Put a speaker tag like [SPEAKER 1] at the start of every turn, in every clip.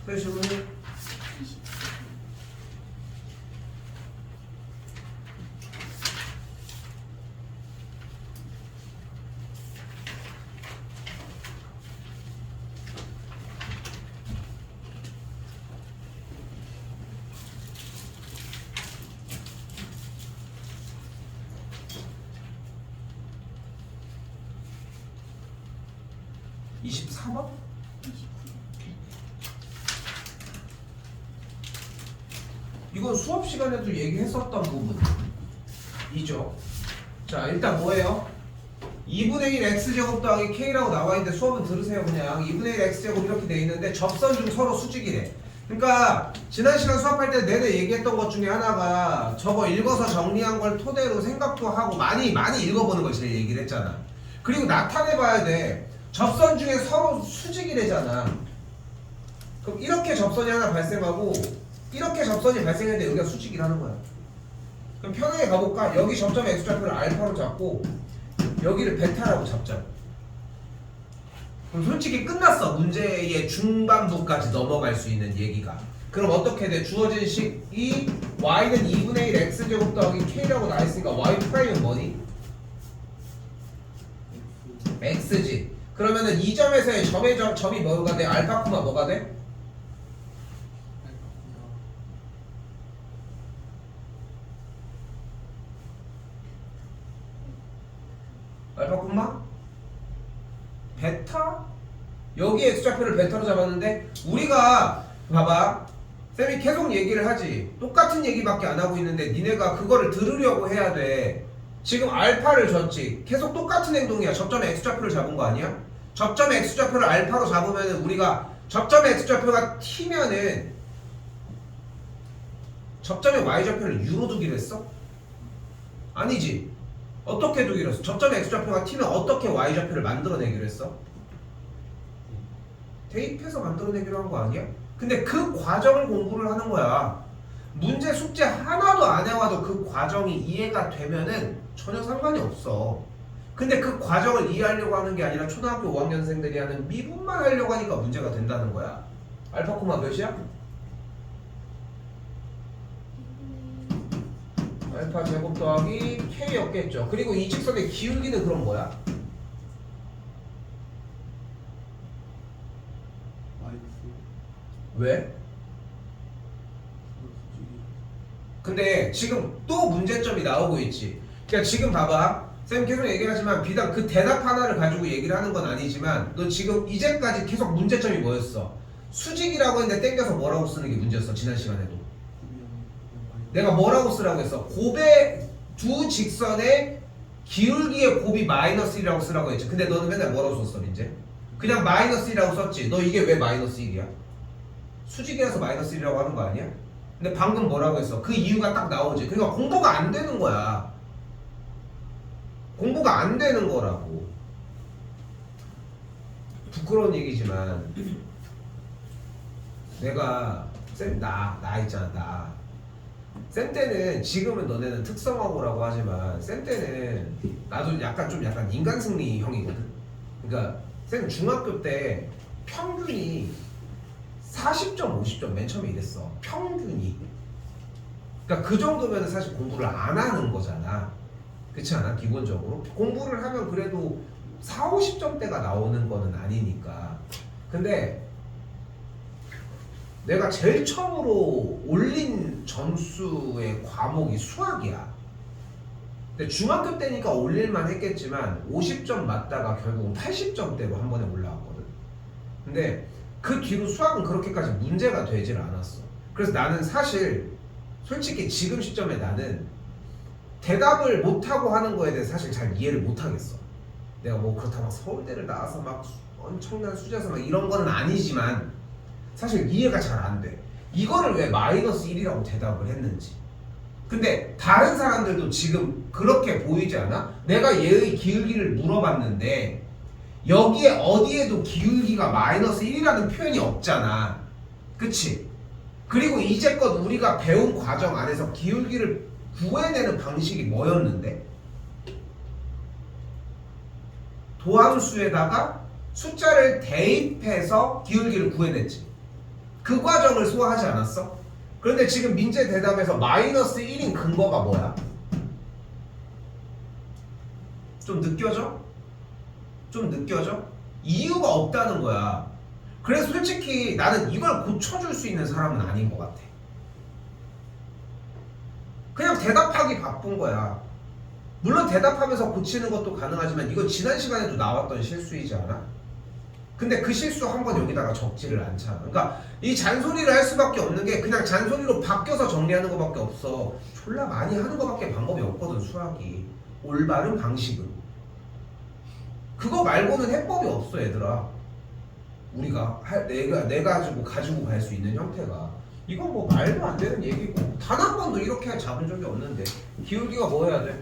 [SPEAKER 1] 질문이 24번? 이건 수업 시간에도 얘기했었던 부분이죠. 자, 일단 뭐예요? 2분의 1 x제곱 더하기 k라고 나와 있는데 수업은 들으세요. 그냥 2분의 1 x제곱 이렇게 돼 있는데 접선 중 서로 수직이래. 그러니까 지난 시간 수업할 때 내내 얘기했던 것 중에 하나가 저거 읽어서 정리한 걸 토대로 생각도 하고 많이 읽어보는 걸 제일 얘기를 했잖아. 그리고 나타내봐야 돼. 접선 중에 서로 수직이래잖아. 그럼 이렇게 접선이 하나 발생하고 이렇게 접선이 발생했는데 여기가 수직이라는 거야. 그럼 편하게 가볼까? 여기 점점 x좌표를 알파로 잡고 여기를 베타라고 잡자. 그럼 솔직히 끝났어. 문제의 중반부까지 넘어갈 수 있는 얘기가. 그럼 어떻게 돼? 주어진 식이 y는 2분의 1 x제곱 더하기 k라고 나와있으니까 y 프라임은 뭐니? x지. 그러면은 이 점에서의 점이 뭐가 돼? 알파 코마 뭐가 돼? 알파 콤마? 베타? 여기 x좌표를 베타로 잡았는데 우리가 봐봐 쌤이 계속 얘기를 하지 똑같은 얘기밖에 안 하고 있는데 니네가 그거를 들으려고 해야 돼. 지금 알파를 줬지. 계속 똑같은 행동이야. 접점의 x좌표를 잡은 거 아니야? 접점의 x좌표를 알파로 잡으면은 우리가 접점의 x좌표가 t면은 접점의 y좌표를 u로 두기로 했어? 아니지. 어떻게 두기로 했어? 접점의 x좌표가 t면 어떻게 y좌표를 만들어내기로 했어? 대입해서 만들어내기로 한 거 아니야? 근데 그 과정을 공부를 하는 거야. 문제 숙제 하나도 안 해와도 그 과정이 이해가 되면은 전혀 상관이 없어. 근데 그 과정을 이해하려고 하는 게 아니라 초등학교 5학년생들이 하는 미분만 하려고 하니까 문제가 된다는 거야. 알파 코마 몇이야? 알파 제곱 더하기 k였겠죠. 그리고 이 직선의 기울기는 그럼 뭐야? 왜? 근데 지금 또 문제점이 나오고 있지. 그러니까 지금 봐봐. 쌤 계속 얘기하지만 비단 그 대답 하나를 가지고 얘기를 하는 건 아니지만 너 지금 이제까지 계속 문제점이 뭐였어? 수직이라고 했는데 땡겨서 뭐라고 쓰는 게 문제였어. 지난 시간에도. 내가 뭐라고 쓰라고 했어? 곱의 두 직선의 기울기의 곱이 마이너스 1이라고 쓰라고 했지. 근데 너는 맨날 뭐라고 썼어, 민재? 그냥 마이너스 1이라고 썼지. 너 이게 왜 마이너스 1이야? 수직이라서 마이너스 1이라고 하는 거 아니야? 근데 방금 뭐라고 했어? 그 이유가 딱 나오지. 그러니까 공부가 안 되는 거야. 공부가 안 되는 거라고. 부끄러운 얘기지만 내가 쌤 나 있잖아. 쌤 때는 지금은 너네는 특성화고라고 하지만 쌤 때는 나도 약간 인간 승리 형이거든. 그러니까 쌤 중학교 때 평균이 40점 50점 맨 처음에 이랬어. 평균이. 그러니까 그 정도면 사실 공부를 안 하는 거잖아. 그렇지 않아? 기본적으로 공부를 하면 그래도 4, 50점대가 나오는 거는 아니니까. 근데 내가 제일 처음으로 올린 점수의 과목이 수학이야. 근데 중학교 때니까 올릴만 했겠지만 50점 맞다가 결국은 80점대로 한 번에 올라왔거든. 근데 그 뒤로 수학은 그렇게까지 문제가 되질 않았어. 그래서 나는 사실 솔직히 지금 시점에 나는 대답을 못하고 하는 거에 대해서 사실 잘 이해를 못하겠어. 내가 뭐 그렇다고 막 서울대를 나와서 막 엄청난 수제서 막 이런 거는 아니지만 사실 이해가 잘 안 돼. 이거를 왜 마이너스 1이라고 대답을 했는지. 근데 다른 사람들도 지금 그렇게 보이지 않아? 내가 얘의 기울기를 물어봤는데 여기에 어디에도 기울기가 마이너스 1이라는 표현이 없잖아. 그치? 그리고 이제껏 우리가 배운 과정 안에서 기울기를 구해내는 방식이 뭐였는데? 도함수에다가 숫자를 대입해서 기울기를 구해냈지. 그 과정을 소화하지 않았어? 그런데 지금 민재 대답에서 마이너스 1인 근거가 뭐야? 좀 느껴져? 좀 느껴져? 이유가 없다는 거야. 그래서 솔직히 나는 이걸 고쳐줄 수 있는 사람은 아닌 것 같아. 그냥 대답하기 바쁜 거야. 물론 대답하면서 고치는 것도 가능하지만 이건 지난 시간에도 나왔던 실수이지 않아? 근데 그 실수 한 번 여기다가 적지를 않잖아. 그러니까 이 잔소리를 할 수밖에 없는 게 그냥 잔소리로 바뀌어서 정리하는 것밖에 없어. 졸라 많이 하는 것밖에 방법이 없거든, 수학이. 올바른 방식으로. 그거 말고는 해법이 없어, 얘들아. 우리가 내가 가지고 갈 수 있는 형태가. 이건 뭐 말도 안 되는 얘기고 단 한 번도 이렇게 잡은 적이 없는데. 기울기가 뭐 해야 돼?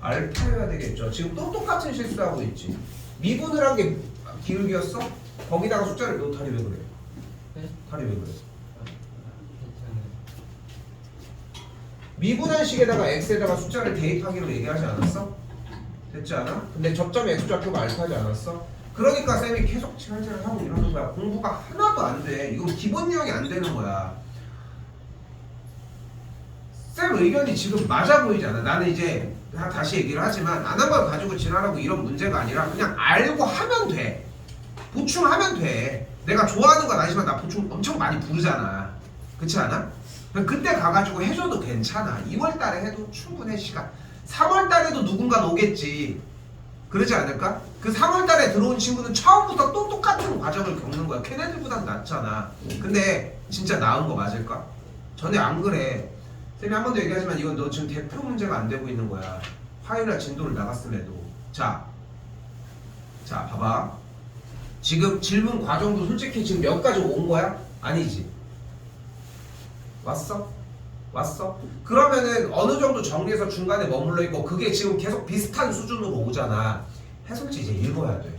[SPEAKER 1] 알파여야 되겠죠. 지금 또 똑같은 실수하고 있지. 미분을 한 게 기울기였어? 거기다가 숫자를 너 다리 왜 그래?
[SPEAKER 2] 네?
[SPEAKER 1] 다리 왜 그래?
[SPEAKER 2] 괜찮아요.
[SPEAKER 1] 미분한 식에다가 x에다가 숫자를 대입하기로 얘기하지 않았어? 됐지 않아? 근데 접점의 x좌표가 알파지 않았어? 그러니까 쌤이 계속 칠할질을 하고 이러는 거야. 공부가 하나도 안 돼. 이건 기본 유형이 안 되는 거야. 쌤 의견이 지금 맞아 보이지 않아? 나는 이제 다시 얘기를 하지만 안 한 걸 가지고 지랄하고 이런 문제가 아니라 그냥 알고 하면 돼. 보충하면 돼. 내가 좋아하는 건 아니지만 나 보충 엄청 많이 부르잖아. 그렇지 않아? 그때 가가지고 해줘도 괜찮아. 2월 달에 해도 충분해 시간. 3월 달에도 누군가 오겠지. 그러지 않을까? 그 3월 달에 들어온 친구는 처음부터 또 똑같은 과정을 겪는 거야. 걔네들보단 낫잖아. 근데 진짜 나은 거 맞을까? 전혀 안 그래. 쌤이 한 번도 얘기하지만 이건 너 지금 대표 문제가 안 되고 있는 거야. 화요일날 진도를 나갔음에도. 자, 봐봐. 지금 질문 과정도 솔직히 지금 몇 가지 온 거야? 아니지. 왔어? 그러면은 어느 정도 정리해서 중간에 머물러 있고 그게 지금 계속 비슷한 수준으로 오잖아. 해설지 이제 읽어야 돼.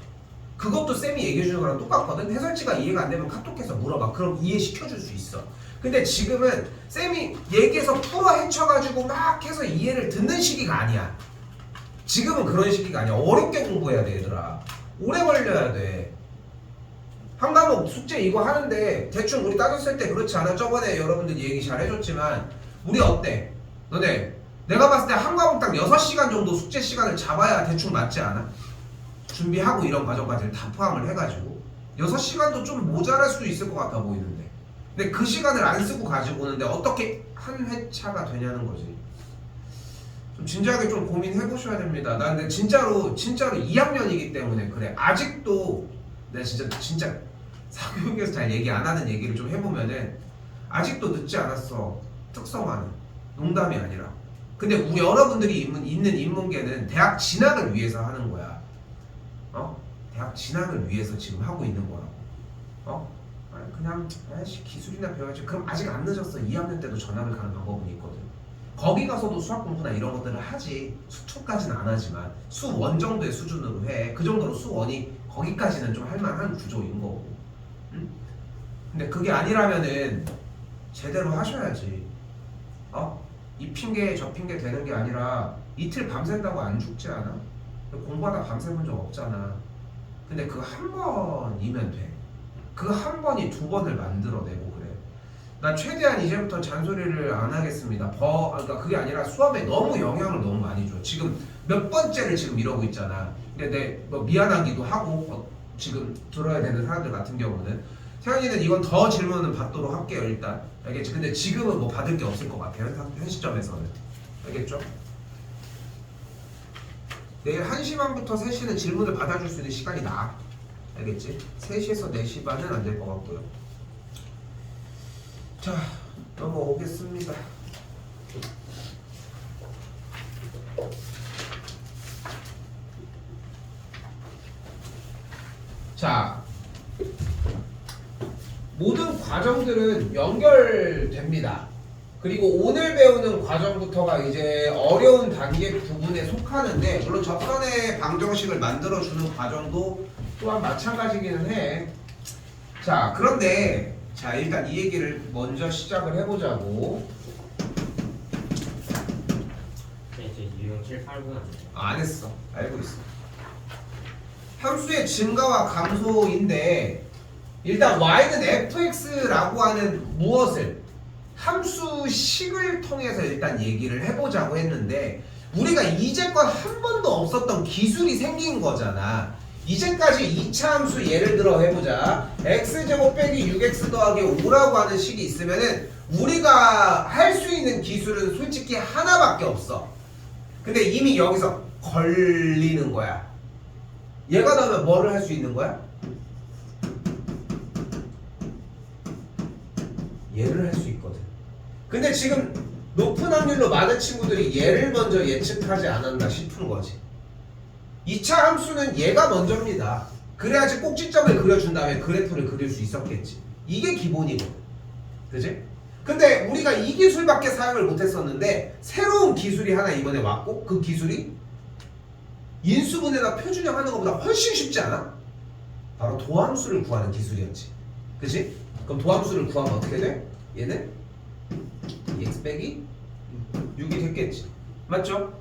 [SPEAKER 1] 그것도 쌤이 얘기해 주는 거랑 똑같거든. 해설지가 이해가 안 되면 카톡해서 물어봐. 그럼 이해시켜 줄 수 있어. 근데 지금은 쌤이 얘기해서 풀어 헤쳐가지고 막 해서 이해를 듣는 시기가 아니야. 지금은 그런 시기가 아니야. 어렵게 공부해야 돼, 얘들아. 오래 걸려야 돼. 한 과목 숙제 이거 하는데 대충 우리 따졌을 때 그렇지 않아? 저번에 여러분들이 얘기 잘 해줬지만 우리 어때? 너네 내가 봤을 때 한 과목당 6시간 정도 숙제 시간을 잡아야 대충 맞지 않아? 준비하고 이런 과정까지 다 포함을 해가지고 6시간도 좀 모자랄 수도 있을 것 같아 보이는데 근데 그 시간을 안 쓰고 가지고 오는데 어떻게 한 회차가 되냐는 거지. 좀 진지하게 좀 고민해 보셔야 됩니다. 나 근데 진짜로 2학년이기 때문에 그래. 아직도 내가 진짜 사교육에서 잘 얘기 안 하는 얘기를 좀 해보면은 아직도 늦지 않았어. 특성화는 농담이 아니라. 근데 우리 여러분들이 있는 인문계는 대학 진학을 위해서 하는 거야. 대학 진학을 위해서 지금 하고 있는 거라고. 아니 그냥 기술이나 배워야지. 그럼 아직 안 늦었어. 2학년 때도 전학을 가는 방법은 있거든. 거기 가서도 수학 공부나 이런 것들을 하지. 수초까지는 안 하지만 수1 정도의 수준으로 해. 그 정도로 수1이 거기까지는 좀 할만한 구조인 거고. 응? 근데 그게 아니라면은 제대로 하셔야지. 이 핑계 저 핑계 되는 게 아니라 이틀 밤샌다고 안 죽지 않아? 공부하다 밤새본 적 없잖아. 근데 그 한 번이면 돼. 그 한 번이 2번을 만들어내고 그래. 나 최대한 이제부터 잔소리를 안 하겠습니다. 그러니까 그게 아니라 수업에 너무 영향을 너무 많이 줘. 지금 몇 번째를 지금 이러고 있잖아. 근데 뭐 미안하기도 하고 지금 들어야 되는 사람들 같은 경우는 태연이는 이건 더 질문은 받도록 할게요. 일단 알겠지? 근데 지금은 뭐 받을 게 없을 것 같아요. 현 시점에서는. 알겠죠? 내일 1시 반부터 3시는 질문을 받아줄 수 있는 시간이 나. 알겠지? 3시에서 4시 반은 안 될 것 같고요. 자, 넘어오겠습니다. 자, 모든 과정들은 연결됩니다. 그리고 오늘 배우는 과정부터가 이제 어려운 단계 부분에 속하는데 물론 접선의 방정식을 만들어주는 과정도 또한 마찬가지기는 해. 자, 그런데 자 일단 이 얘기를 먼저 시작을 해보자고.
[SPEAKER 2] 이제 유형 7, 8분
[SPEAKER 1] 안 했어. 알고 있어. 함수의 증가와 감소인데 일단 y는 fx라고 하는 무엇을 함수식을 통해서 일단 얘기를 해보자고 했는데 우리가 이제껏 한 번도 없었던 기술이 생긴 거잖아. 이제까지 2차 함수 예를 들어 해보자. x제곱 빼기 6x 더하기 5라고 하는 식이 있으면은 우리가 할 수 있는 기술은 솔직히 하나밖에 없어. 근데 이미 여기서 걸리는 거야. 얘가 나오면 뭐를 할 수 있는 거야? 얘를 할 수 있거든. 근데 지금 높은 확률로 많은 친구들이 얘를 먼저 예측하지 않았나 싶은 거지. 2차 함수는 얘가 먼저입니다. 그래야지 꼭지점을 그려준 다음에 그래프를 그릴 수 있었겠지. 이게 기본이거든. 그지? 근데 우리가 이 기술밖에 사용을 못했었는데 새로운 기술이 하나 이번에 왔고 그 기술이 인수분해나 표준형 하는 것보다 훨씬 쉽지 않아? 바로 도함수를 구하는 기술이었지. 그치? 그럼 도함수를 구하면 어떻게 돼? 얘는 2x 빼기 6이 됐겠지. 맞죠?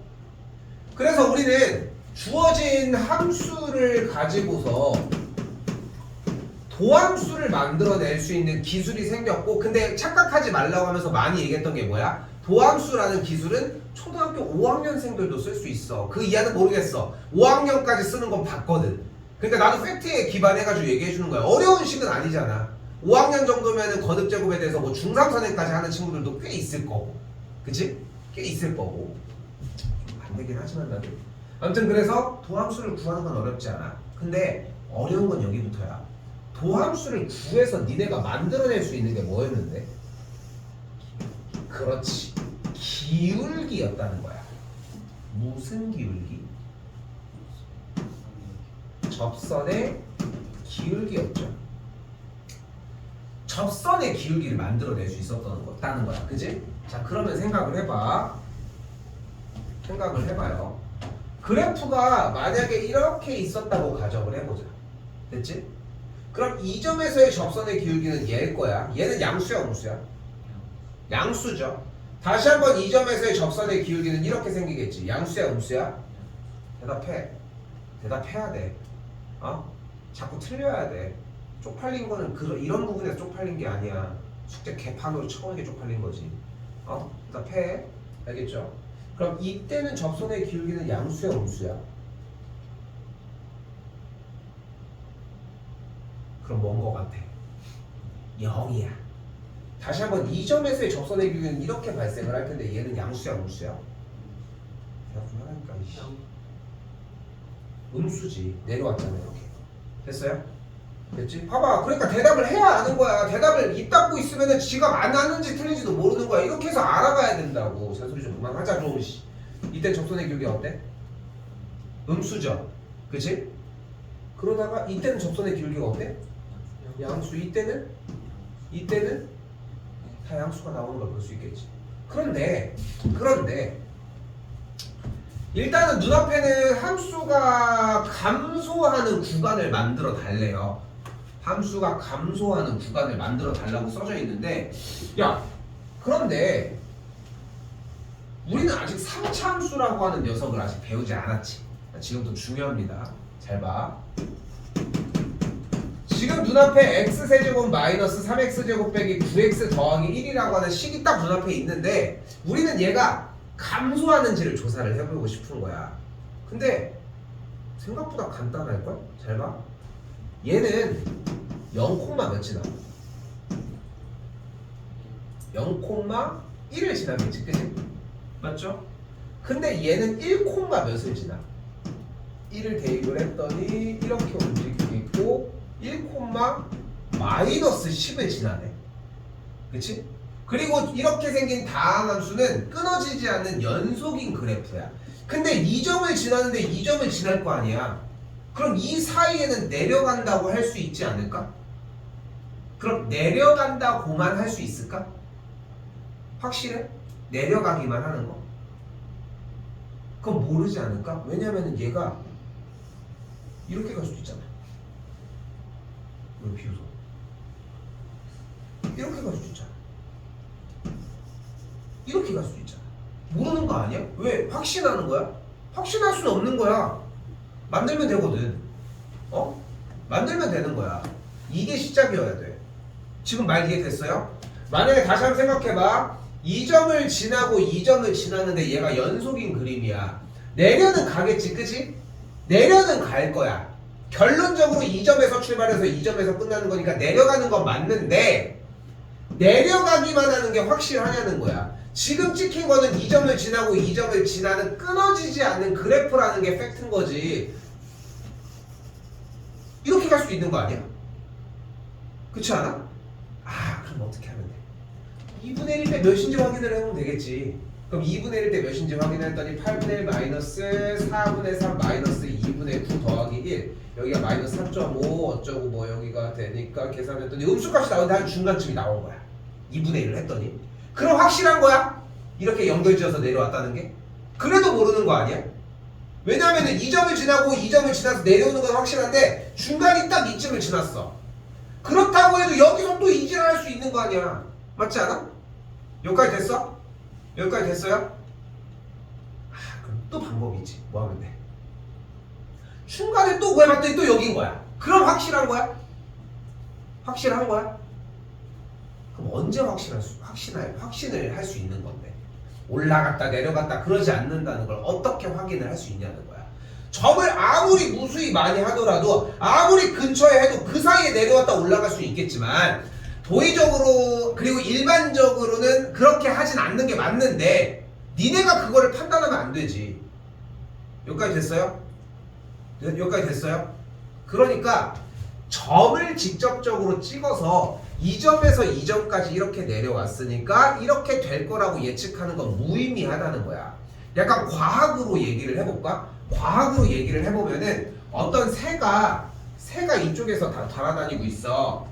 [SPEAKER 1] 그래서 우리는 주어진 함수를 가지고서 도함수를 만들어낼 수 있는 기술이 생겼고, 근데 착각하지 말라고 하면서 많이 얘기했던 게 뭐야? 도함수라는 기술은 초등학교 5학년생들도 쓸 수 있어. 그 이하는 모르겠어. 5학년까지 쓰는 건 봤거든. 그러니까 나도 팩트에 기반해가지고 얘기해주는 거야. 어려운 식은 아니잖아. 5학년 정도면은 거듭제곱에 대해서 뭐 중3 선행까지 하는 친구들도 꽤 있을 거고, 그치? 꽤 있을 거고. 좀 안 되긴 하지만 나도. 아무튼 그래서 도함수를 구하는 건 어렵지 않아. 근데 어려운 건 여기부터야. 도함수를 구해서 니네가 만들어낼 수 있는 게 뭐였는데? 그렇지. 기울기였다는 거야. 무슨 기울기? 접선의 기울기였죠. 접선의 기울기를 만들어낼 수 있었다는 거야. 그지? 자, 그러면 생각을 해봐. 생각을 해봐요. 그래프가 만약에 이렇게 있었다고 가정을 해보자. 됐지? 그럼 이 점에서의 접선의 기울기는 얘일 거야. 얘는 양수야, 음수야? 양수죠. 다시 한번 이 점에서의 접선의 기울기는 이렇게 생기겠지. 양수야, 음수야? 대답해. 대답해야 돼. 어? 자꾸 틀려야 돼. 쪽팔린 거는 이런 부분에서 쪽팔린 게 아니야. 숙제 개판으로 처음에 쪽팔린 거지. 어? 대답해. 알겠죠? 그럼 이때는 접선의 기울기는 양수야, 음수야? 그럼 뭔 거 같아? 0이야. 다시 한번 이 점에서의 접선의 기울기는 이렇게 발생을 할 텐데 얘는 양수야, 음수야? 대답 좀 하라니까. 음수지. 내려왔잖아, 이렇게. 됐어요? 됐지? 봐봐. 그러니까 대답을 해야 아는 거야. 대답을 입 닫고 있으면은 지가 맞는지 틀린지도 모르는 거야. 이렇게 해서 알아가야 된다고. 잔소리 좀 그만하자 좀. 이때 접선의 기울기 어때? 음수죠. 그치? 그러다가 이때는 접선의 기울기가 어때? 양수. 이때는 다 양수가 나오는 걸 볼 수 있겠지. 그런데 일단은 눈앞에는 함수가 감소하는 구간을 만들어 달래요. 함수가 감소하는 구간을 만들어 달라고 써져 있는데, 야, 그런데 우리는 아직 3차 함수라고 하는 녀석을 아직 배우지 않았지. 지금도 중요합니다. 잘 봐. 지금 눈앞에 x세제곱 마이너스 3x제곱 빼기 9x 더하기 1이라고 하는 식이 딱 눈앞에 있는데 우리는 얘가 감소하는지를 조사를 해보고 싶은 거야. 근데 생각보다 간단할걸? 잘 봐. 얘는 0, 몇이 나와? 0,1을 지나겠지, 그치? 맞죠? 근데 얘는 1, 몇을 지나? 1을 대입을 했더니 이렇게 움직이고 있고 1, 마이너스 10을 지나네. 그치? 그리고 이렇게 생긴 다항함수는 끊어지지 않는 연속인 그래프야. 근데 이 점을 지나는데 이 점을 지날 거 아니야. 그럼 이 사이에는 내려간다고 할 수 있지 않을까? 그럼 내려간다고만 할 수 있을까? 확실해? 내려가기만 하는 거. 그건 모르지 않을까? 왜냐면은 얘가 이렇게 갈 수도 있잖아. 왜 비웃어? 이렇게 갈 수도 있잖아. 이렇게 갈 수도 있잖아. 모르는 거 아니야? 왜? 확신하는 거야? 확신할 수는 없는 거야. 만들면 되거든. 어? 만들면 되는 거야. 이게 시작이어야 돼. 지금 말 이해됐어요? 만약에 다시 한번 생각해봐. 2점을 지나고 2점을 지났는데 얘가 연속인 그림이야. 내려는 가겠지, 그치? 내려는 갈 거야. 결론적으로 2점에서 출발해서 2점에서 끝나는 거니까 내려가는 건 맞는데 내려가기만 하는 게 확실하냐는 거야. 지금 찍힌 거는 2점을 지나고 2점을 지나는 끊어지지 않는 그래프라는 게 팩트인 거지. 이렇게 갈 수 있는 거 아니야? 그렇지 않아? 아, 그럼 어떻게 하면 돼? 2분의 1 때 몇인지 확인을 해보면 되겠지. 그럼 2분의 1 때 몇인지 확인했더니 8분의 1 마이너스 4분의 3 마이너스 2분의 9 더하기 1 여기가 마이너스 4.5 어쩌고 뭐 여기가 되니까 계산했더니 음수값이 나오는데 한 중간쯤이 나온 거야. 2분의 1을 했더니 그럼 확실한 거야? 이렇게 연결지어서 내려왔다는 게? 그래도 모르는 거 아니야? 왜냐하면 2점을 지나고 2점을 지나서 내려오는 건 확실한데 중간이 딱 이쯤을 지났어. 그렇다고 해도 여기서 또 이질할 수 있는 거 아니야. 맞지 않아? 여기까지 됐어? 여기까지 됐어요? 아, 그럼 또 방법이 있지. 뭐 하면 돼? 중간에 또 구해봤더니 또 여긴 거야. 그럼 확실한 거야? 확실한 거야? 그럼 언제 확신을 할 수 있는 건데? 올라갔다 내려갔다 그러지 않는다는 걸 어떻게 확인을 할 수 있냐는 거야. 점을 아무리 무수히 많이 하더라도 아무리 근처에 해도 그 사이에 내려왔다 올라갈 수 있겠지만 도의적으로 그리고 일반적으로는 그렇게 하진 않는 게 맞는데 니네가 그거를 판단하면 안 되지. 여기까지 됐어요? 여기까지 됐어요? 그러니까 점을 직접적으로 찍어서 2점에서 2점까지 이렇게 내려왔으니까 이렇게 될 거라고 예측하는 건 무의미하다는 거야. 약간 과학으로 얘기를 해볼까? 과학으로 얘기를 해보면은 어떤 새가 이쪽에서 다 돌아다니고 있어.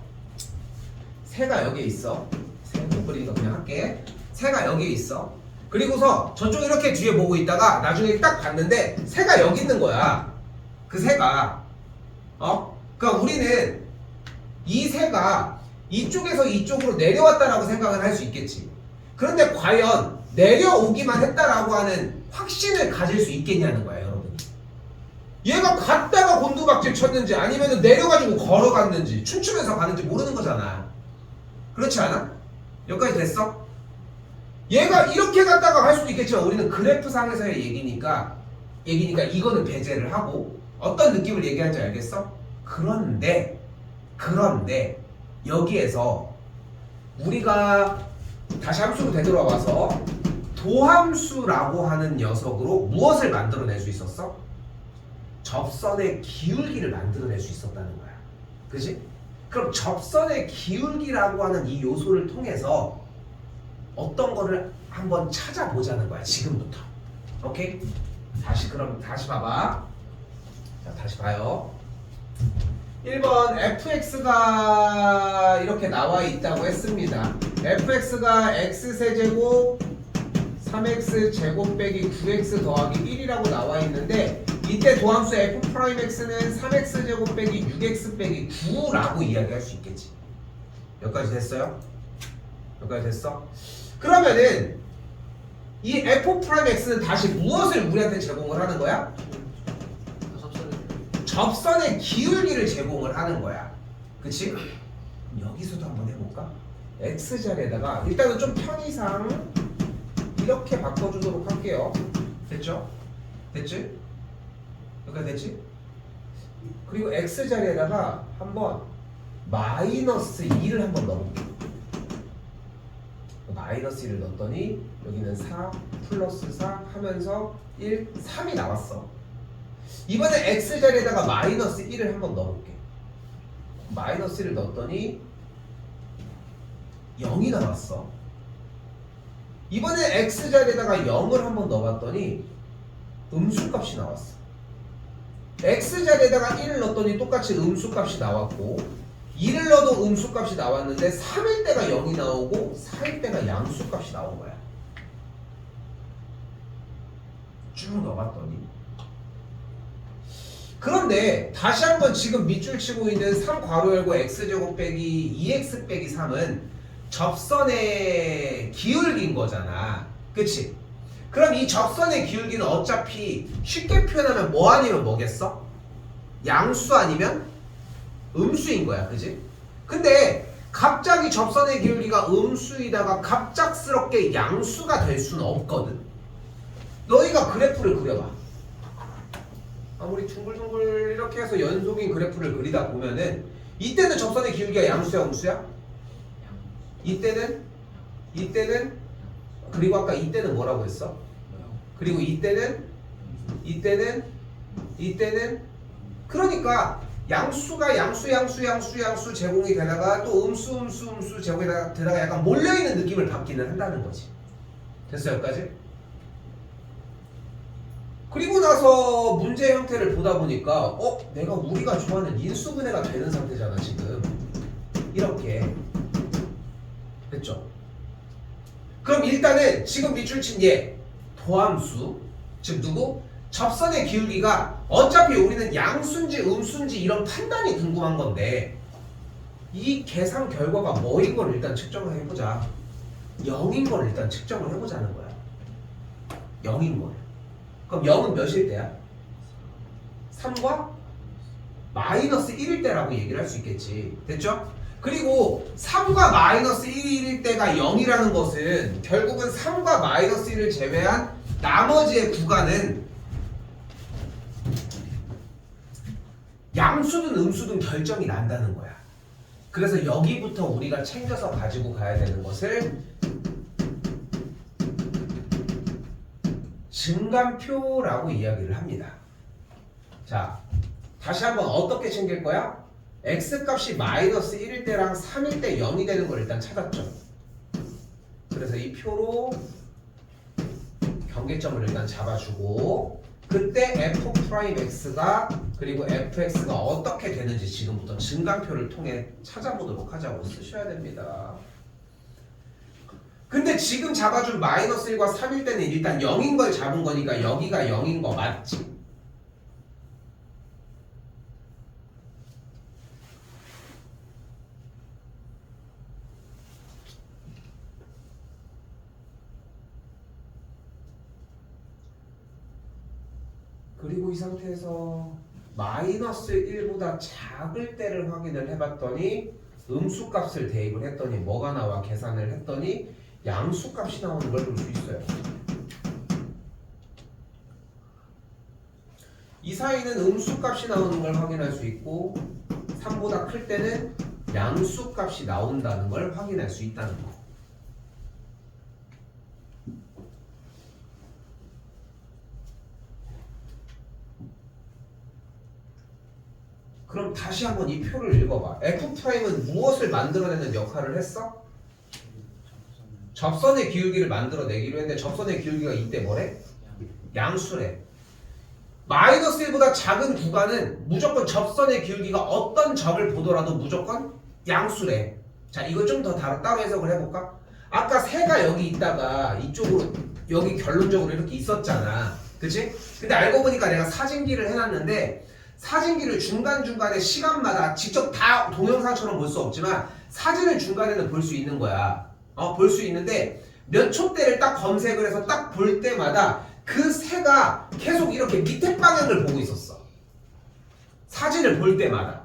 [SPEAKER 1] 새가 여기에 있어. 새 못 그리는 거 그냥 할게. 새가 여기에 있어. 그리고서 저쪽 이렇게 뒤에 보고 있다가 나중에 딱 봤는데 새가 여기 있는 거야. 그 새가. 그러니까 우리는 이 새가 이쪽에서 이쪽으로 내려왔다라고 생각을 할 수 있겠지. 그런데 과연 내려오기만 했다라고 하는 확신을 가질 수 있겠냐는 거야, 여러분이. 얘가 갔다가 곤두박질 쳤는지 아니면 내려가지고 걸어갔는지 춤추면서 가는지 모르는 거잖아. 그렇지 않아? 여기까지 됐어? 얘가 이렇게 갔다가 갈 수도 있겠지만 우리는 그래프상에서의 얘기니까 이거는 배제를 하고 어떤 느낌을 얘기하는지 알겠어? 그런데 여기에서 우리가 다시 함수로 되돌아와서 도함수라고 하는 녀석으로 무엇을 만들어낼 수 있었어? 접선의 기울기를 만들어낼 수 있었다는 거야. 그치? 그럼 접선의 기울기라고 하는 이 요소를 통해서 어떤 거를 한번 찾아보자는 거야. 지금부터. 오케이? 다시 봐봐. 자, 다시 봐요. 1번 fx가 이렇게 나와 있다고 했습니다. fx가 x세제곱 3x제곱 빼기 9x 더하기 1이라고 나와 있는데 이때 도함수 f'x는 3x제곱 빼기 6x 빼기 9라고 이야기할 수 있겠지. 여기까지 됐어요? 여기까지 됐어? 그러면은 이 f'x는 다시 무엇을 우리한테 제공을 하는 거야? 접선의 기울기를 제공을 하는 거야. 그치? 그럼 여기서도 한번 해볼까? x자리에다가 일단은 좀 편의상 이렇게 바꿔주도록 할게요. 됐죠? 됐지? 여기까지 됐지? 그리고 x자리에다가 한번 마이너스 2를 한번 넣어볼게. 마이너스 1을 넣었더니 여기는 4 플러스 4 하면서 1, 3이 나왔어. 이번에 x자리에다가 마이너스 1을 한번 넣어볼게. 마이너스 1을 넣었더니 0이 나왔어. 이번에 x자리에다가 0을 한번 넣어봤더니 음수값이 나왔어. x자리에다가 1을 넣었더니 똑같이 음수값이 나왔고 2를 넣어도 음수값이 나왔는데 3일 때가 0이 나오고 4일 때가 양수값이 나온 거야. 쭉 넣어봤더니 그런데 다시 한번 지금 밑줄 치고 있는 3 괄호 열고 x제곱 빼기 2x 빼기 3은 접선의 기울기인 거잖아. 그치? 그럼 이 접선의 기울기는 어차피 쉽게 표현하면 뭐 아니면 뭐겠어? 양수 아니면 음수인 거야, 그지? 근데 갑자기 접선의 기울기가 음수이다가 갑작스럽게 양수가 될 수는 없거든. 너희가 그래프를 그려봐. 아무리 둥글둥글 이렇게 해서 연속인 그래프를 그리다 보면은 이때는 접선의 기울기가 양수야, 음수야? 이때는 그리고 아까 이때는 뭐라고 했어? 그리고 이때는 그러니까 양수가 양수 제공이 되다가 또 음수 제공이 되다가 약간 몰려있는 느낌을 받기는 한다는 거지. 됐어 여기까지? 그리고 나서 문제 형태를 보다 보니까 내가 우리가 좋아하는 인수분해가 되는 상태잖아 지금. 이렇게 됐죠? 그럼 일단은 지금 밑줄 친 얘 도함수 즉 누구? 접선의 기울기가 어차피 우리는 양수인지 음수인지 이런 판단이 궁금한 건데 이 계산 결과가 뭐인 걸 일단 측정을 해보자. 0인 걸 일단 측정을 해보자는 거야. 0인 걸. 그럼 0은 몇일 때야? 3과 마이너스 1일 때라고 얘기를 할 수 있겠지. 됐죠? 그리고 3과 마이너스 1일 때가 0이라는 것은 결국은 3과 마이너스 1을 제외한 나머지의 구간은 양수든 음수든 결정이 난다는 거야. 그래서 여기부터 우리가 챙겨서 가지고 가야 되는 것을 증감표라고 이야기를 합니다. 자, 다시 한번 어떻게 챙길 거야? x값이 마이너스 1일 때랑 3일 때 0이 되는 걸 일단 찾았죠. 그래서 이 표로 경계점을 일단 잡아주고 그때 f'x가 그리고 fx가 어떻게 되는지 지금부터 증감표를 통해 찾아보도록 하자고 쓰셔야 됩니다. 근데 지금 잡아준 마이너스 1과 3일 때는 일단 0인 걸 잡은 거니까 여기가 0인 거 맞지? 그리고 이 상태에서 마이너스 1보다 작을 때를 확인을 해봤더니 음수값을 대입을 했더니 뭐가 나와? 계산을 했더니 양수값이 나오는 걸 볼 수 있어요. 이 사이는 음수값이 나오는 걸 확인할 수 있고 3보다 클 때는 양수값이 나온다는 걸 확인할 수 있다는 거. 그럼 다시 한번 이 표를 읽어봐. F'은 무엇을 만들어내는 역할을 했어? 접선의 기울기를 만들어내기로 했는데 접선의 기울기가 이때 뭐래? 양수래. 마이너스 1보다 작은 구간은 무조건 접선의 기울기가 어떤 점을 보더라도 무조건 양수래. 자, 이거 좀 더 따로 해석을 해볼까? 아까 새가 여기 있다가 이쪽으로 여기 결론적으로 이렇게 있었잖아. 그치? 근데 알고 보니까 내가 사진기를 해놨는데 사진기를 중간중간에 시간마다 직접 다 동영상처럼 볼 수 없지만 사진을 중간에는 볼 수 있는 거야. 볼 수 있는데 몇 초대를 딱 검색을 해서 딱 볼 때마다 그 새가 계속 이렇게 밑에 방향을 보고 있었어. 사진을 볼 때마다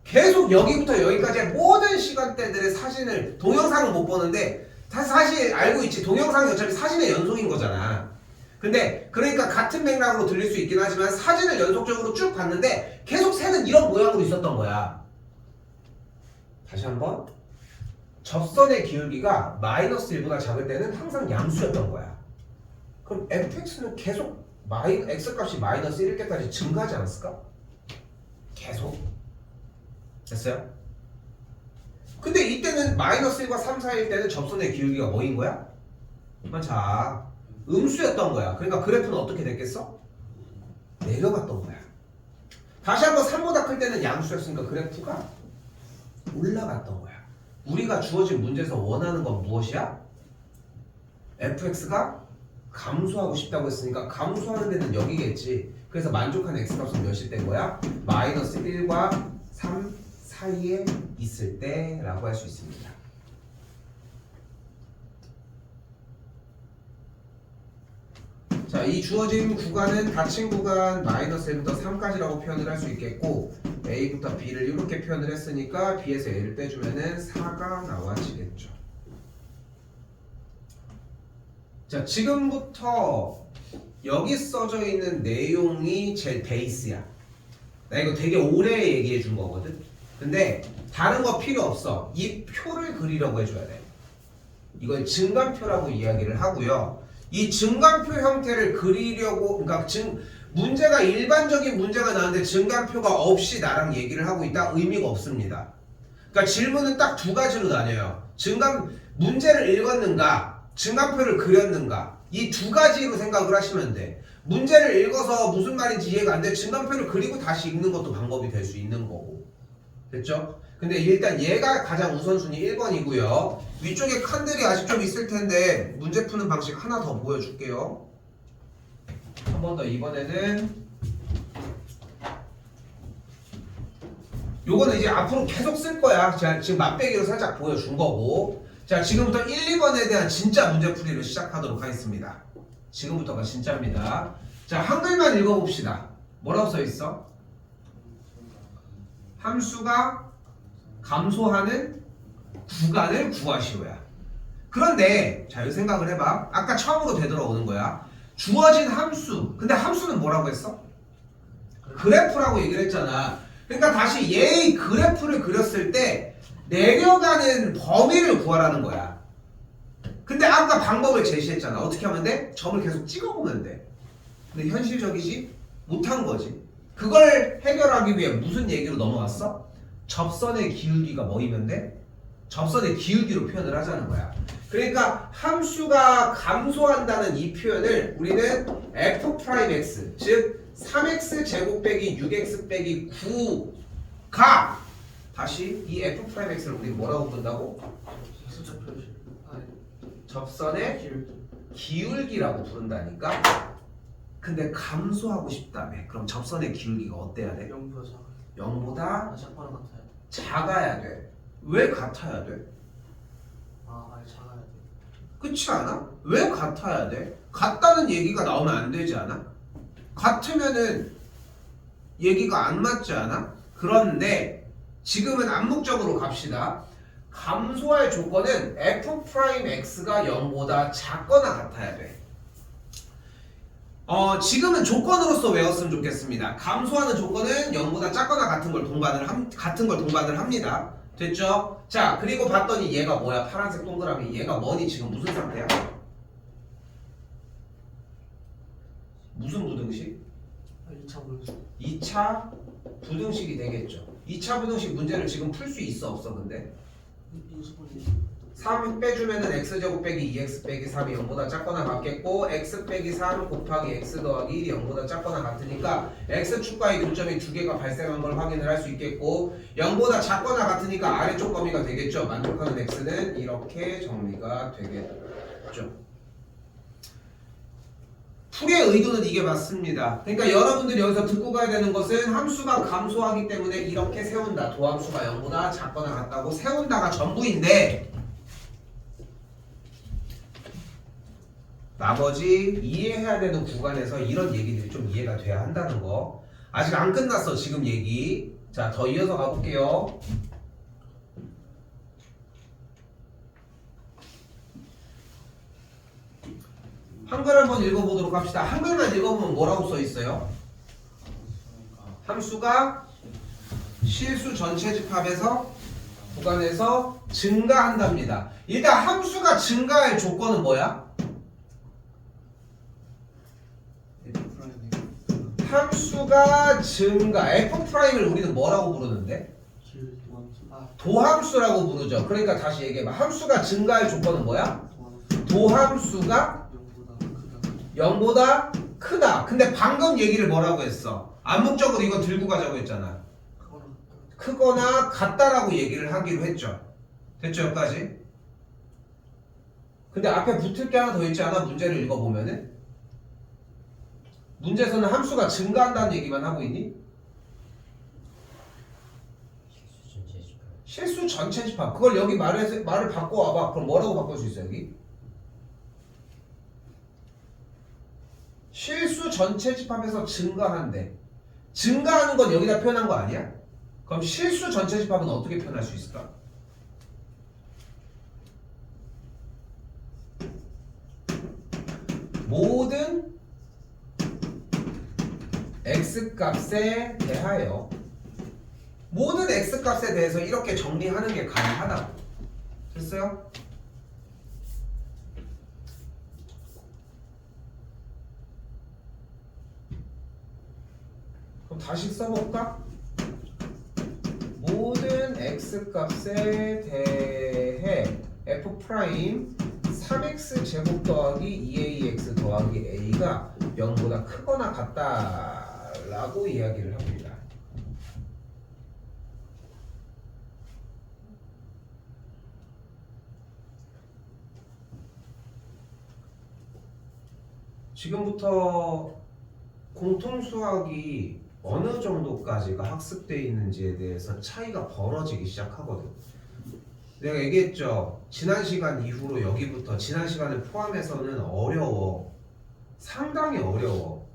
[SPEAKER 1] 계속 여기부터 여기까지의 모든 시간대들의 사진을 동영상은 못 보는데 사실 알고 있지. 동영상이 어차피 사진의 연속인 거잖아. 근데 그러니까 같은 맥락으로 들릴 수 있긴 하지만 사진을 연속적으로 쭉 봤는데 계속 새는 이런 모양으로 있었던 거야. 다시 한번 접선의 기울기가 마이너스 1보다 작을 때는 항상 양수였던 거야. 그럼 fx는 계속 x값이 마이너스 1일 때까지 증가하지 않았을까? 계속 됐어요? 근데 이때는 마이너스 1과 3 사이일 때는 접선의 기울기가 뭐인 거야? 자, 음수였던 거야. 그러니까 그래프는 어떻게 됐겠어? 내려갔던 거야. 다시 한번 3보다 클 때는 양수였으니까 그래프가 올라갔던 거야. 우리가 주어진 문제에서 원하는 건 무엇이야? fx가 감소하고 싶다고 했으니까 감소하는 데는 여기겠지. 그래서 만족하는 x값은 몇일 때인 거야? 마이너스 1과 3 사이에 있을 때라고 할 수 있습니다. 자, 이 주어진 구간은 닫힌 구간 마이너스 1부터 3까지라고 표현을 할 수 있겠고 A부터 B를 이렇게 표현을 했으니까 B에서 A를 빼주면은 4가 나와지겠죠. 자, 지금부터 여기 써져 있는 내용이 제일 베이스야. 나 이거 되게 오래 얘기해 준 거거든. 근데 다른 거 필요 없어. 이 표를 그리려고 해줘야 돼. 이걸 증간표라고 이야기를 하고요. 이 증간표 형태를 그리려고, 그러니까 문제가 일반적인 문제가 나왔는데 증간표가 없이 나랑 얘기를 하고 있다? 의미가 없습니다. 그러니까 질문은 딱 두 가지로 나뉘어요. 문제를 읽었는가, 증간표를 그렸는가. 이 두 가지로 생각을 하시면 돼. 문제를 읽어서 무슨 말인지 이해가 안 돼. 증간표를 그리고 다시 읽는 것도 방법이 될 수 있는 거고. 됐죠? 근데 일단 얘가 가장 우선순위 1번이고요. 위쪽에 칸들이 아직 좀 있을 텐데 문제 푸는 방식 하나 더 보여줄게요. 한 번 더 이번에는 요거는 이제 앞으로 계속 쓸 거야. 자, 지금 맛배기로 살짝 보여준 거고. 자, 지금부터 1, 2번에 대한 진짜 문제풀이를 시작하도록 하겠습니다. 지금부터가 진짜입니다. 자, 한글만 읽어봅시다. 뭐라고 써있어? 함수가 감소하는 구간을 구하시오야. 그런데 자, 이 생각을 해봐. 아까 처음으로 되돌아오는 거야. 주어진 함수. 근데 함수는 뭐라고 했어? 그래프라고 얘기를 했잖아. 그러니까 다시 얘의 그래프를 그렸을 때 내려가는 범위를 구하라는 거야. 근데 아까 방법을 제시했잖아. 어떻게 하면 돼? 점을 계속 찍어보면 돼. 근데 현실적이지? 못한 거지. 그걸 해결하기 위해 무슨 얘기로 넘어왔어? 접선의 기울기가 뭐이면 돼? 접선의 기울기로 표현을 하자는 거야. 그러니까 함수가 감소한다는 이 표현을 우리는 f'x, 즉 3x 제곱 빼기 6x 빼기 9가 다시 이 f'x를 우리 뭐라고 부른다고? 접선의 기울기라고 부른다니까. 근데 감소하고 싶다며. 그럼 접선의 기울기가 어때야 돼? 0보다
[SPEAKER 3] 작거나 같아요.
[SPEAKER 1] 작아야 돼. 왜 같아야 돼?
[SPEAKER 3] 아예 작아야 돼.
[SPEAKER 1] 그렇지 않아? 왜 같아야 돼? 같다는 얘기가 나오면 안 되지 않아? 같으면은 얘기가 안 맞지 않아? 그런데 지금은 암묵적으로 갑시다. 감소할 조건은 f'x가 0보다 작거나 같아야 돼. 지금은 조건으로서 외웠으면 좋겠습니다. 감소하는 조건은 0보다 작거나 같은 걸 동반을 합니다. 됐죠? 자, 그리고 봤더니 얘가 뭐야? 파란색 동그라미. 얘가 뭐니? 지금 무슨 상태야? 무슨 부등식?
[SPEAKER 3] 2차 물수.
[SPEAKER 1] 2차 부등식이 되겠죠. 2차 부등식 문제를 지금 풀 수 있어 없어? 근데 3 빼주면은 x제곱 빼기 2x 빼기 3이 0보다 작거나 같겠고 x 빼기 3 곱하기 x 더하기 1이 0보다 작거나 같으니까 x축과의 교점이 두 개가 발생한 걸 확인을 할 수 있겠고 0보다 작거나 같으니까 아래쪽 범위가 되겠죠. 만족하는 x는 이렇게 정리가 되겠죠. 풀이의 의도는 이게 맞습니다. 그러니까 여러분들이 여기서 듣고 가야 되는 것은 함수가 감소하기 때문에 이렇게 세운다. 도함수가 0보다 작거나 같다고 세운다가 전부인데 나머지 이해해야 되는 구간에서 이런 얘기들이 좀 이해가 돼야 한다는 거. 아직 안 끝났어 지금 얘기. 자, 더 이어서 가볼게요. 한글 한번 읽어보도록 합시다. 한글만 읽어보면 뭐라고 써있어요? 함수가 실수 전체 집합에서 구간에서 증가한답니다. 일단 함수가 증가할 조건은 뭐야? 함수가 증가, f'을 우리는 뭐라고 부르는데? 도함수라고 부르죠. 그러니까 다시 얘기해봐. 함수가 증가할 조건은 뭐야? 도함수가 0보다 크다. 근데 방금 얘기를 뭐라고 했어? 암묵적으로 이거 들고 가자고 했잖아. 크거나 같다라고 얘기를 하기로 했죠. 됐죠 여기까지? 근데 앞에 붙을 게 하나 더 있지 않아? 문제를 읽어보면은 문제에서는 함수가 증가한다는 얘기만 하고 있니? 실수 전체 집합. 그걸 여기 말을 바꿔와봐. 그럼 뭐라고 바꿀 수 있어 여기? 실수 전체 집합에서 증가한대. 증가하는 건 여기다 표현한 거 아니야? 그럼 실수 전체 집합은 어떻게 표현할 수 있을까? 모든 x값에 대하여 모든 x값에 대해서 이렇게 정리하는 게 가능하다고. 됐어요? 그럼 다시 써볼까? 모든 x값에 대해 f' 3x 제곱 더하기 2ax 더하기 a가 0보다 크거나 같다라고 이야기를 합니다. 지금부터 공통수학이 어느 정도까지가 학습되어 있는지에 대해서 차이가 벌어지기 시작하거든. 내가 얘기했죠. 지난 시간 이후로 여기부터 지난 시간을 포함해서는 어려워. 상당히 어려워.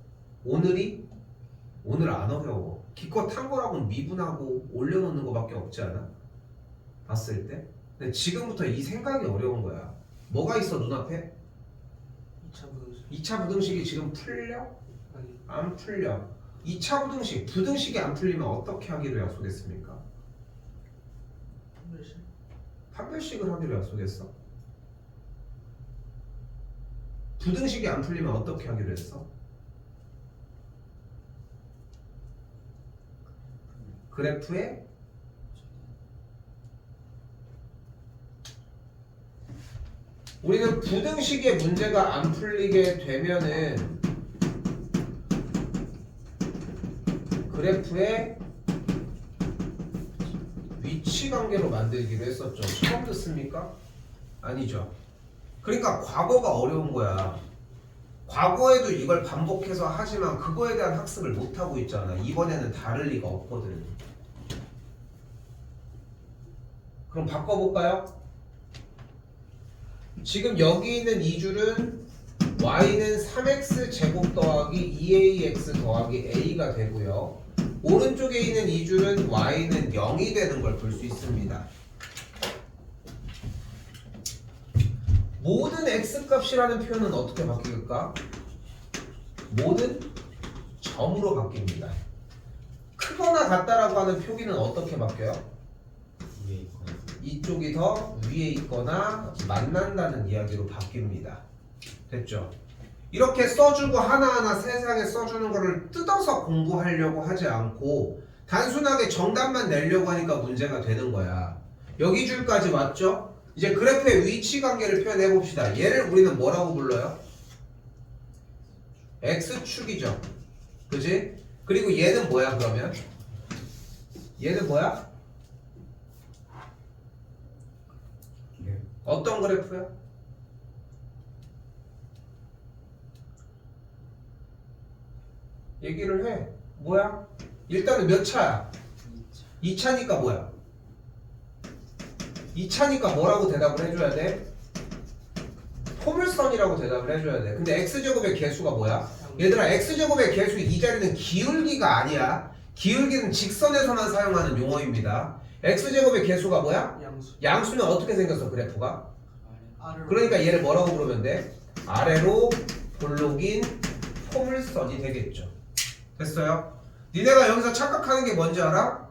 [SPEAKER 1] 오늘 안 어려워. 기껏 탄 거라고는 미분하고 올려놓는 거밖에 없지 않아? 봤을 때? 근데 지금부터 이 생각이 어려운 거야. 뭐가 있어 눈앞에?
[SPEAKER 3] 2차 부등식.
[SPEAKER 1] 2차 부등식이 지금 풀려?
[SPEAKER 3] 아니
[SPEAKER 1] 안 풀려. 2차 부등식이 안 풀리면 어떻게 하기로 약속했습니까?
[SPEAKER 3] 판별식.
[SPEAKER 1] 판별식을 하기로 약속했어. 부등식이 안 풀리면 어떻게 하기로 했어? 그래프에 우리는 부등식의 문제가 안 풀리게 되면은 그래프의 위치 관계로 만들기로 했었죠. 처음 듣습니까? 아니죠. 그러니까 과거가 어려운 거야. 과거에도 이걸 반복해서 하지만 그거에 대한 학습을 못하고 있잖아. 이번에는 다를 리가 없거든. 그럼 바꿔볼까요? 지금 여기 있는 이 줄은 y는 3x 제곱 더하기 2ax 더하기 a가 되고요. 오른쪽에 있는 이 줄은 y는 0이 되는 걸 볼 수 있습니다. 모든 x값이라는 표현은 어떻게 바뀔까? 모든 점으로 바뀝니다. 크거나 같다라고 하는 표기는 어떻게 바뀌어요?
[SPEAKER 2] 위에 있거나
[SPEAKER 1] 이쪽이 더 위에 있거나 만난다는 이야기로 바뀝니다. 됐죠? 이렇게 써주고 하나하나 세상에 써주는 거를 뜯어서 공부하려고 하지 않고 단순하게 정답만 내려고 하니까 문제가 되는 거야. 여기 줄까지 왔죠? 이제 그래프의 위치 관계를 표현해 봅시다. 얘를 우리는 뭐라고 불러요? x축이죠. 그지? 그리고 얘는 뭐야 그러면? 얘는 뭐야? 어떤 그래프야? 얘기를 해. 뭐야? 일단은 몇 차야? 2차니까 뭐야? 2차니까 뭐라고 대답을 해줘야 돼? 포물선이라고 대답을 해줘야 돼. 근데 x제곱의 개수가 뭐야? 얘들아 x제곱의 개수 이 자리는 기울기가 아니야. 기울기는 직선에서만 사용하는 용어입니다. x제곱의 개수가 뭐야?
[SPEAKER 3] 양수.
[SPEAKER 1] 양수는 어떻게 생겼어 그래프가?
[SPEAKER 3] 아래로.
[SPEAKER 1] 그러니까 얘를 뭐라고 부르면 돼? 아래로 볼록인 포물선이 되겠죠. 됐어요? 니네가 여기서 착각하는 게 뭔지 알아?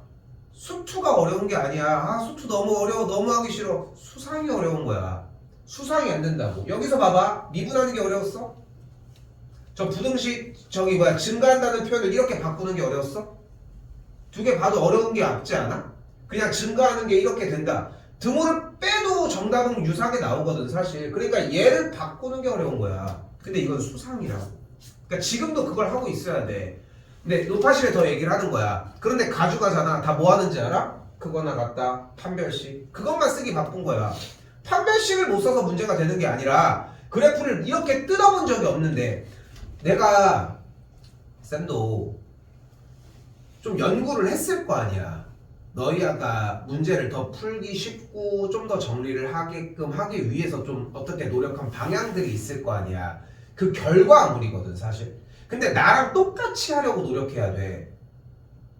[SPEAKER 1] 수투가 어려운 게 아니야. 아 수투 너무 어려워 너무 하기 싫어. 수상이 어려운 거야. 수상이 안 된다고. 여기서 봐봐. 미분하는 게 어려웠어? 저 부등식 저기 뭐야 증가한다는 표현을 이렇게 바꾸는 게 어려웠어? 두 개 봐도 어려운 게 없지 않아? 그냥 증가하는 게 이렇게 된다. 등호를 빼도 정답은 유사하게 나오거든 사실. 그러니까 얘를 바꾸는 게 어려운 거야. 근데 이건 수상이라고. 그러니까 지금도 그걸 하고 있어야 돼. 근데 노파실에 더 얘기를 하는 거야. 그런데 가져가잖아. 다 뭐 하는지 알아? 그거나 같다. 판별식. 그것만 쓰기 바쁜 거야. 판별식을 못 써서 문제가 되는 게 아니라 그래프를 이렇게 뜯어본 적이 없는데 내가 쌤도 좀 연구를 했을 거 아니야. 너희 아까 문제를 더 풀기 쉽고 좀 더 정리를 하게끔 하기 위해서 좀 어떻게 노력한 방향들이 있을 거 아니야. 그 결과물이거든 사실. 근데 나랑 똑같이 하려고 노력해야 돼.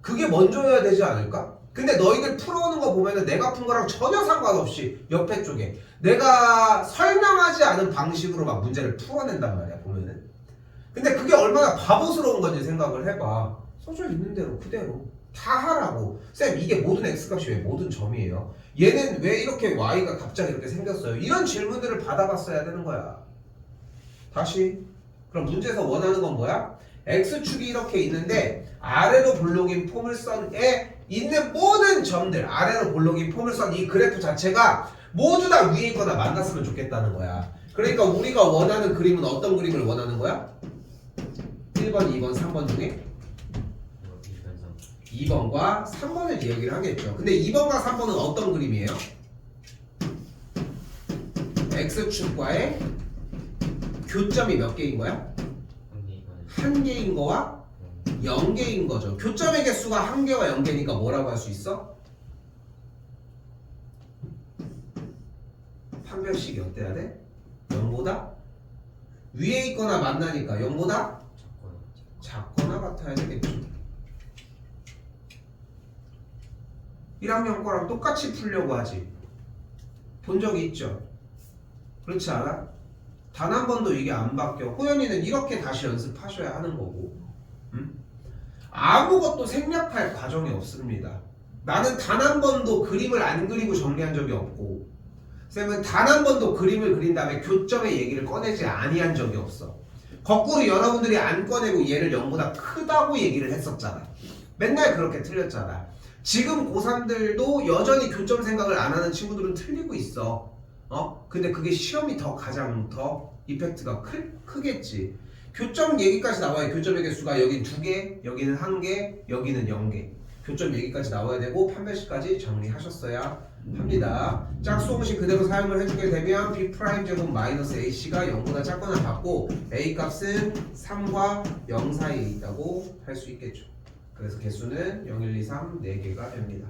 [SPEAKER 1] 그게 먼저여야 되지 않을까? 근데 너희들 풀어오는 거 보면은 내가 푼 거랑 전혀 상관없이 옆에 쪽에 내가 설명하지 않은 방식으로 막 문제를 풀어낸단 말이야 보면은. 근데 그게 얼마나 바보스러운 건지 생각을 해봐. 써져 있는 대로 그대로 다 하라고. 쌤 이게 모든 x값이 왜 모든 점이에요? 얘는 왜 이렇게 y가 갑자기 이렇게 생겼어요? 이런 질문들을 받아봤어야 되는 거야. 다시 그럼 문제에서 원하는 건 뭐야? x축이 이렇게 있는데 아래로 볼록인 포물선에 있는 모든 점들, 아래로 볼록인 포물선 이 그래프 자체가 모두 다 위에 있거나 만났으면 좋겠다는 거야. 그러니까 우리가 원하는 그림은 어떤 그림을 원하는 거야? 1번, 2번, 3번 중에 2번과 3번을 이야기를 하겠죠. 근데 2번과 3번은 어떤 그림이에요? x축과의 교점이 몇 개인 거야? 한 개인 거와 0개인 거죠. 교점의 개수가 1개와 0개니까 뭐라고 할 수 있어? 판별식이 어때야 돼? 0보다 위에 있거나 만나니까 0보다 작거나 같아야 되겠죠. 1학년 거랑 똑같이 풀려고 하지. 본 적이 있죠? 그렇지 않아? 단 한 번도 이게 안 바뀌어. 호연이는 이렇게 다시 연습하셔야 하는 거고. 아무것도 생략할 과정이 없습니다. 나는 단 한 번도 그림을 안 그리고 정리한 적이 없고 쌤은 단 한 번도 그림을 그린 다음에 교점의 얘기를 꺼내지 아니한 적이 없어. 거꾸로 여러분들이 안 꺼내고 얘를 0보다 크다고 얘기를 했었잖아. 맨날 그렇게 틀렸잖아. 지금 고3들도 여전히 교점 생각을 안 하는 친구들은 틀리고 있어. 근데 그게 시험이 가장 더 이펙트가 크겠지. 교점 얘기까지 나와야 교점의 개수가 여긴 2개, 여기는 1개, 여기는 0개. 교점 얘기까지 나와야 되고 판별식까지 정리하셨어야 합니다. 짝수공식 그대로 사용을 해주게 되면 B'제곱 마이너스 AC가 0보다 작거나 같고 A 값은 3과 0 사이에 있다고 할 수 있겠죠. 그래서 개수는 0, 1, 2, 3, 4개가 됩니다.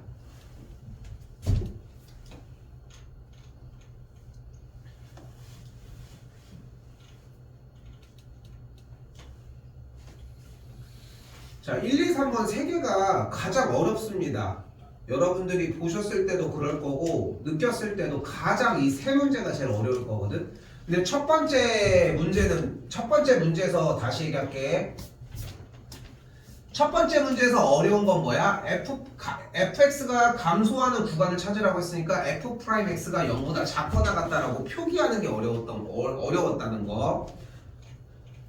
[SPEAKER 1] 자, 1, 2, 3번 3개가 가장 어렵습니다. 여러분들이 보셨을 때도 그럴 거고 느꼈을 때도 가장 이 세 문제가 제일 어려울 거거든. 근데 첫 번째 문제에서 다시 얘기할게. 첫 번째 문제에서 어려운 건 뭐야? fx가 감소하는 구간을 찾으라고 했으니까 f'x가 0보다 작거나 같다라고 표기하는 게 어려웠다는 거.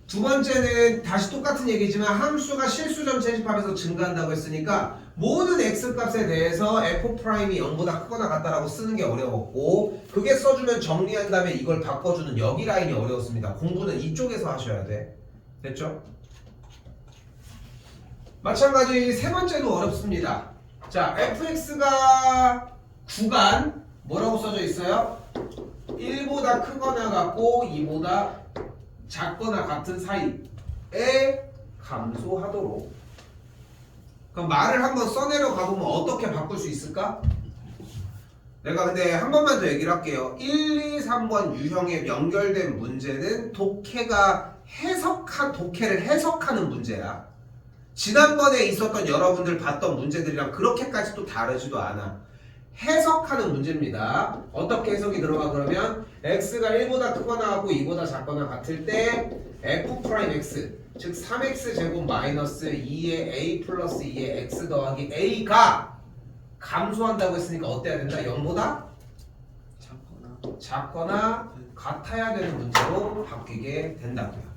[SPEAKER 1] 두 번째는 다시 똑같은 얘기지만 함수가 실수점 채집하면서 증가한다고 했으니까 모든 x값에 대해서 f'이 0보다 크거나 같다라고 쓰는 게 어려웠고 그게 써주면 정리한 다음에 이걸 바꿔주는 여기 라인이 어려웠습니다. 공부는 이쪽에서 하셔야 돼. 됐죠? 마찬가지 세 번째도 어렵습니다. 자, fx가 구간 뭐라고 써져 있어요? 1보다 크거나 같고 2보다 작거나 같은 사이에 감소하도록. 그럼 말을 한번 써내려 가보면 어떻게 바꿀 수 있을까? 내가 근데 한 번만 더 얘기를 할게요. 1, 2, 3번 유형에 연결된 문제는 독해를 해석하는 문제야. 지난번에 있었던 여러분들 봤던 문제들이랑 그렇게까지 또 다르지도 않아. 해석하는 문제입니다. 어떻게 해석이 들어가 그러면 x가 1보다 크거나 하고 2보다 작거나 같을 때 f'x 즉 3x 제곱 마이너스 2의 a 플러스 2의 x 더하기 a가 감소한다고 했으니까 어때야 된다? 0보다 작거나 같아야 되는 문제로 바뀌게 된다고요.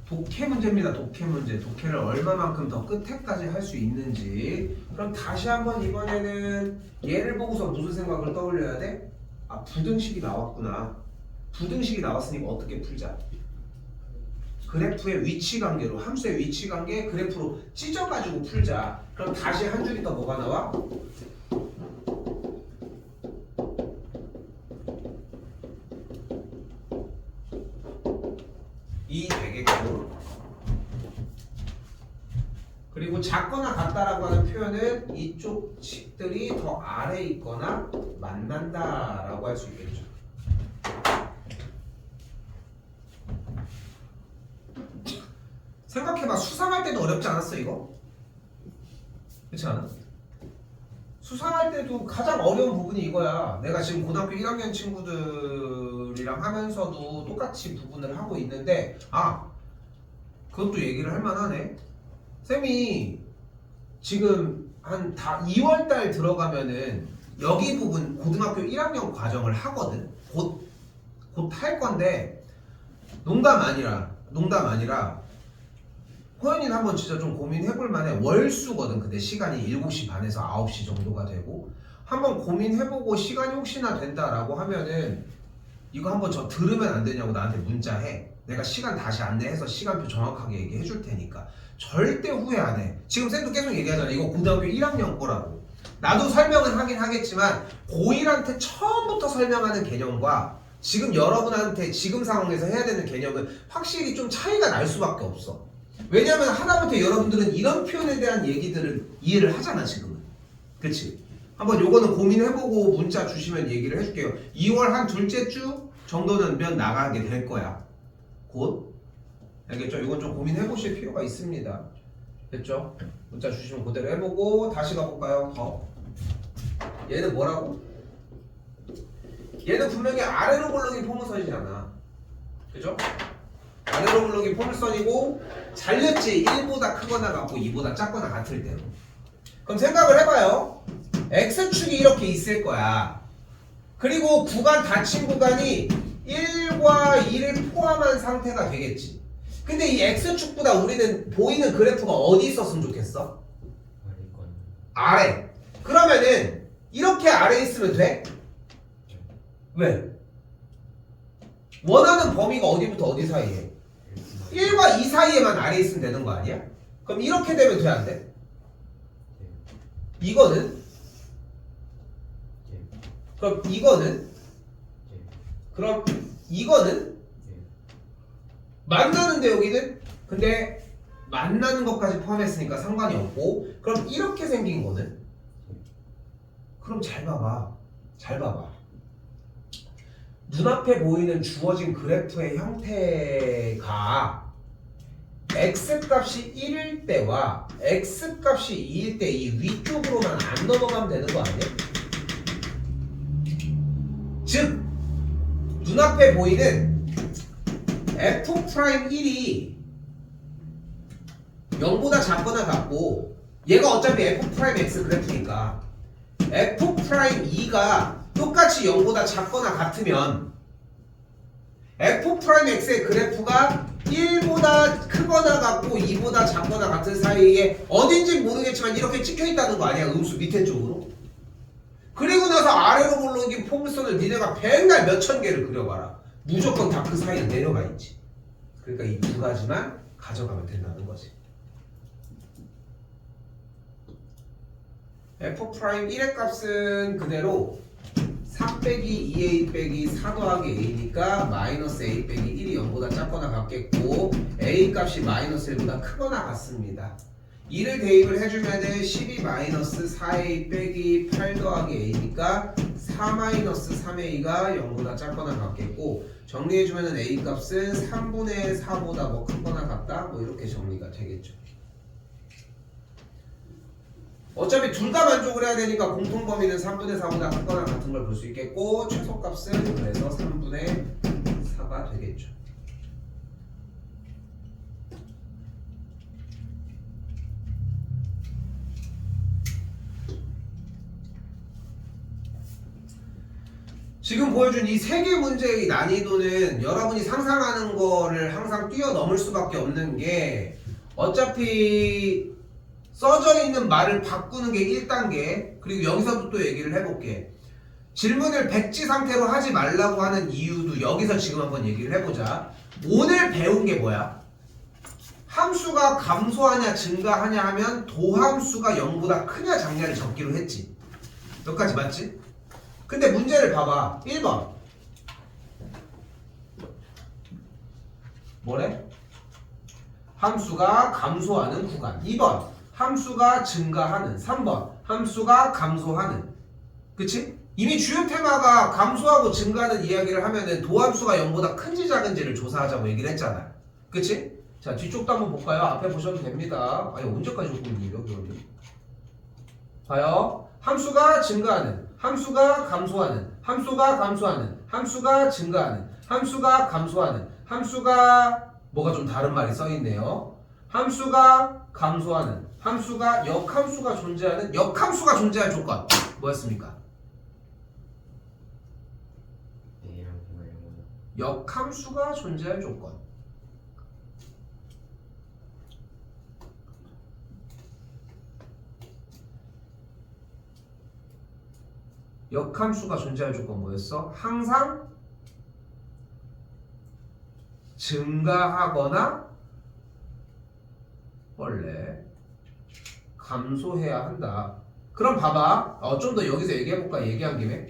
[SPEAKER 1] 독해 문제입니다. 독해 문제. 독해를 얼마만큼 더 끝에까지 할 수 있는지. 그럼 다시 한번 이번에는 얘를 보고서 무슨 생각을 떠올려야 돼? 아, 부등식이 나왔구나. 부등식이 나왔으니까 어떻게 풀자? 그래프의 위치 관계로, 함수의 위치 관계 그래프로 찢어가지고 풀자. 그럼 다시 한 줄이 더 뭐가 나와? 이 되겠고 그리고 작거나 같다라고 하는 표현은 이쪽 식들이 더 아래에 있거나 만난다라고 할 수 있겠죠. 생각해봐. 수상할 때도 어렵지 않았어 이거? 그렇지 않아? 수상할 때도 가장 어려운 부분이 이거야. 내가 지금 고등학교 1학년 친구들이랑 하면서도 똑같이 부분을 하고 있는데 그것도 얘기를 할 만하네. 쌤이 지금 한 2월달 들어가면은 여기 부분 고등학교 1학년 과정을 하거든. 곧 할 건데 농담 아니라 호연이는 한번 진짜 좀 고민해볼 만해. 월수거든. 근데 시간이 7시 반에서 9시 정도가 되고 한번 고민해보고 시간이 혹시나 된다라고 하면은 이거 한번 저 들으면 안 되냐고 나한테 문자해. 내가 시간 다시 안내해서 시간표 정확하게 얘기해 줄 테니까 절대 후회 안 해. 지금 쌤도 계속 얘기하잖아. 이거 고등학교 1학년 거라고. 나도 설명은 하긴 하겠지만 고1한테 처음부터 설명하는 개념과 지금 여러분한테 지금 상황에서 해야 되는 개념은 확실히 좀 차이가 날 수밖에 없어. 왜냐면 하다못해 여러분들은 이런 표현에 대한 얘기들을 이해를 하잖아 지금은. 그치? 한번 요거는 고민해보고 문자 주시면 얘기를 해줄게요. 2월 한 둘째 주 정도는 면 나가게 될 거야. 곧. 알겠죠? 이건 좀 고민해보실 필요가 있습니다. 됐죠? 문자 주시면 그대로 해보고 다시 가볼까요? 얘는 뭐라고? 얘는 분명히 아래로 굴러긴 포물선이잖아. 그죠? 아래로 굴러긴 포물선이고 잘렸지. 1보다 크거나 같고 2보다 작거나 같을 때로. 그럼 생각을 해봐요. X축이 이렇게 있을 거야. 그리고 구간 닫힌 구간이 1과 2를 포함한 상태가 되겠지. 근데 이 X축보다 우리는 보이는 그래프가 어디 있었으면 좋겠어? 아래. 그러면은 이렇게 아래에 있으면 돼? 왜? 원하는 범위가 어디부터 어디 사이에? 1과 2 사이에만 아래에 있으면 되는 거 아니야? 그럼 이렇게 되면 돼 안 돼? 이거는? 그럼 이거는? 그럼 이거는? 만나는데 여기는? 근데 만나는 것까지 포함했으니까 상관이 없고 그럼 이렇게 생긴 거는? 그럼 잘 봐봐. 눈앞에 보이는 주어진 그래프의 형태가 x값이 1일 때와 x값이 2일 때 이 위쪽으로만 안 넘어가면 되는 거 아니야? 즉 눈앞에 보이는 f'1이 0보다 작거나 같고 얘가 어차피 f'x 그래프니까 f'2가 똑같이 0보다 작거나 같으면 f'x의 그래프가 1보다 크거나 같고 2보다 작거나 같은 사이에 어딘지 모르겠지만 이렇게 찍혀있다는 거 아니야? 음수 밑에 쪽으로. 그리고 나서 아래로 굴러긴 포물선을 니네가 백날 몇천 개를 그려봐라. 무조건 다 그 사이에 내려가 있지. 그러니까 이 두 가지만 가져가면 된다는 거지. f'1의 값은 그대로 3 빼기 2a 빼기 4 더하기 a니까 마이너스 a 빼기 1이 0보다 작거나 같겠고 a 값이 마이너스 1보다 크거나 같습니다. 2를 대입을 해주면은 12 마이너스 4a 빼기 8 더하기 a니까 4 마이너스 3a가 0보다 작거나 같겠고 정리해주면은 a 값은 3분의 4보다 뭐 크거나 같다 뭐 이렇게 정리가 되겠죠. 어차피 둘 다 만족을 해야 되니까 공통범위는 3분의 4보다 크거나 같은 걸 볼 수 있겠고 최소값은 그래서 3분의 4가 되겠죠. 지금 보여준 이 세 개 문제의 난이도는 여러분이 상상하는 거를 항상 뛰어넘을 수밖에 없는 게 어차피 써져 있는 말을 바꾸는 게 1단계. 그리고 여기서도 또 얘기를 해볼게. 질문을 백지 상태로 하지 말라고 하는 이유도 여기서 지금 한번 얘기를 해보자. 오늘 배운 게 뭐야? 함수가 감소하냐 증가하냐 하면 도함수가 0보다 크냐 작냐를 적기로 했지. 여기까지 맞지? 근데 문제를 봐봐. 1번 뭐래? 함수가 감소하는 구간. 2번 함수가 증가하는. 3번 함수가 감소하는. 그치? 이미 주요 테마가 감소하고 증가하는 이야기를 하면은 도함수가 0보다 큰지 작은지를 조사하자고 얘기를 했잖아. 그치? 자, 뒤쪽도 한번 볼까요? 앞에 보셔도 됩니다. 아니, 언제까지 볼 거예요, 그러면? 봐요. 함수가 증가하는, 함수가 감소하는, 함수가 감소하는, 함수가 증가하는, 함수가 감소하는, 함수가 뭐가 좀 다른 말이 써 있네요. 함수가 감소하는, 함수가 역함수가 존재하는, 역함수가 존재할 조건 뭐였습니까?
[SPEAKER 2] A랑 B가 0보다
[SPEAKER 1] 역함수가 존재할 조건. 역함수가 존재할 조건 뭐였어? 항상 증가하거나 원래 감소해야 한다. 그럼 봐봐. 좀 더 여기서 얘기해볼까? 얘기한 김에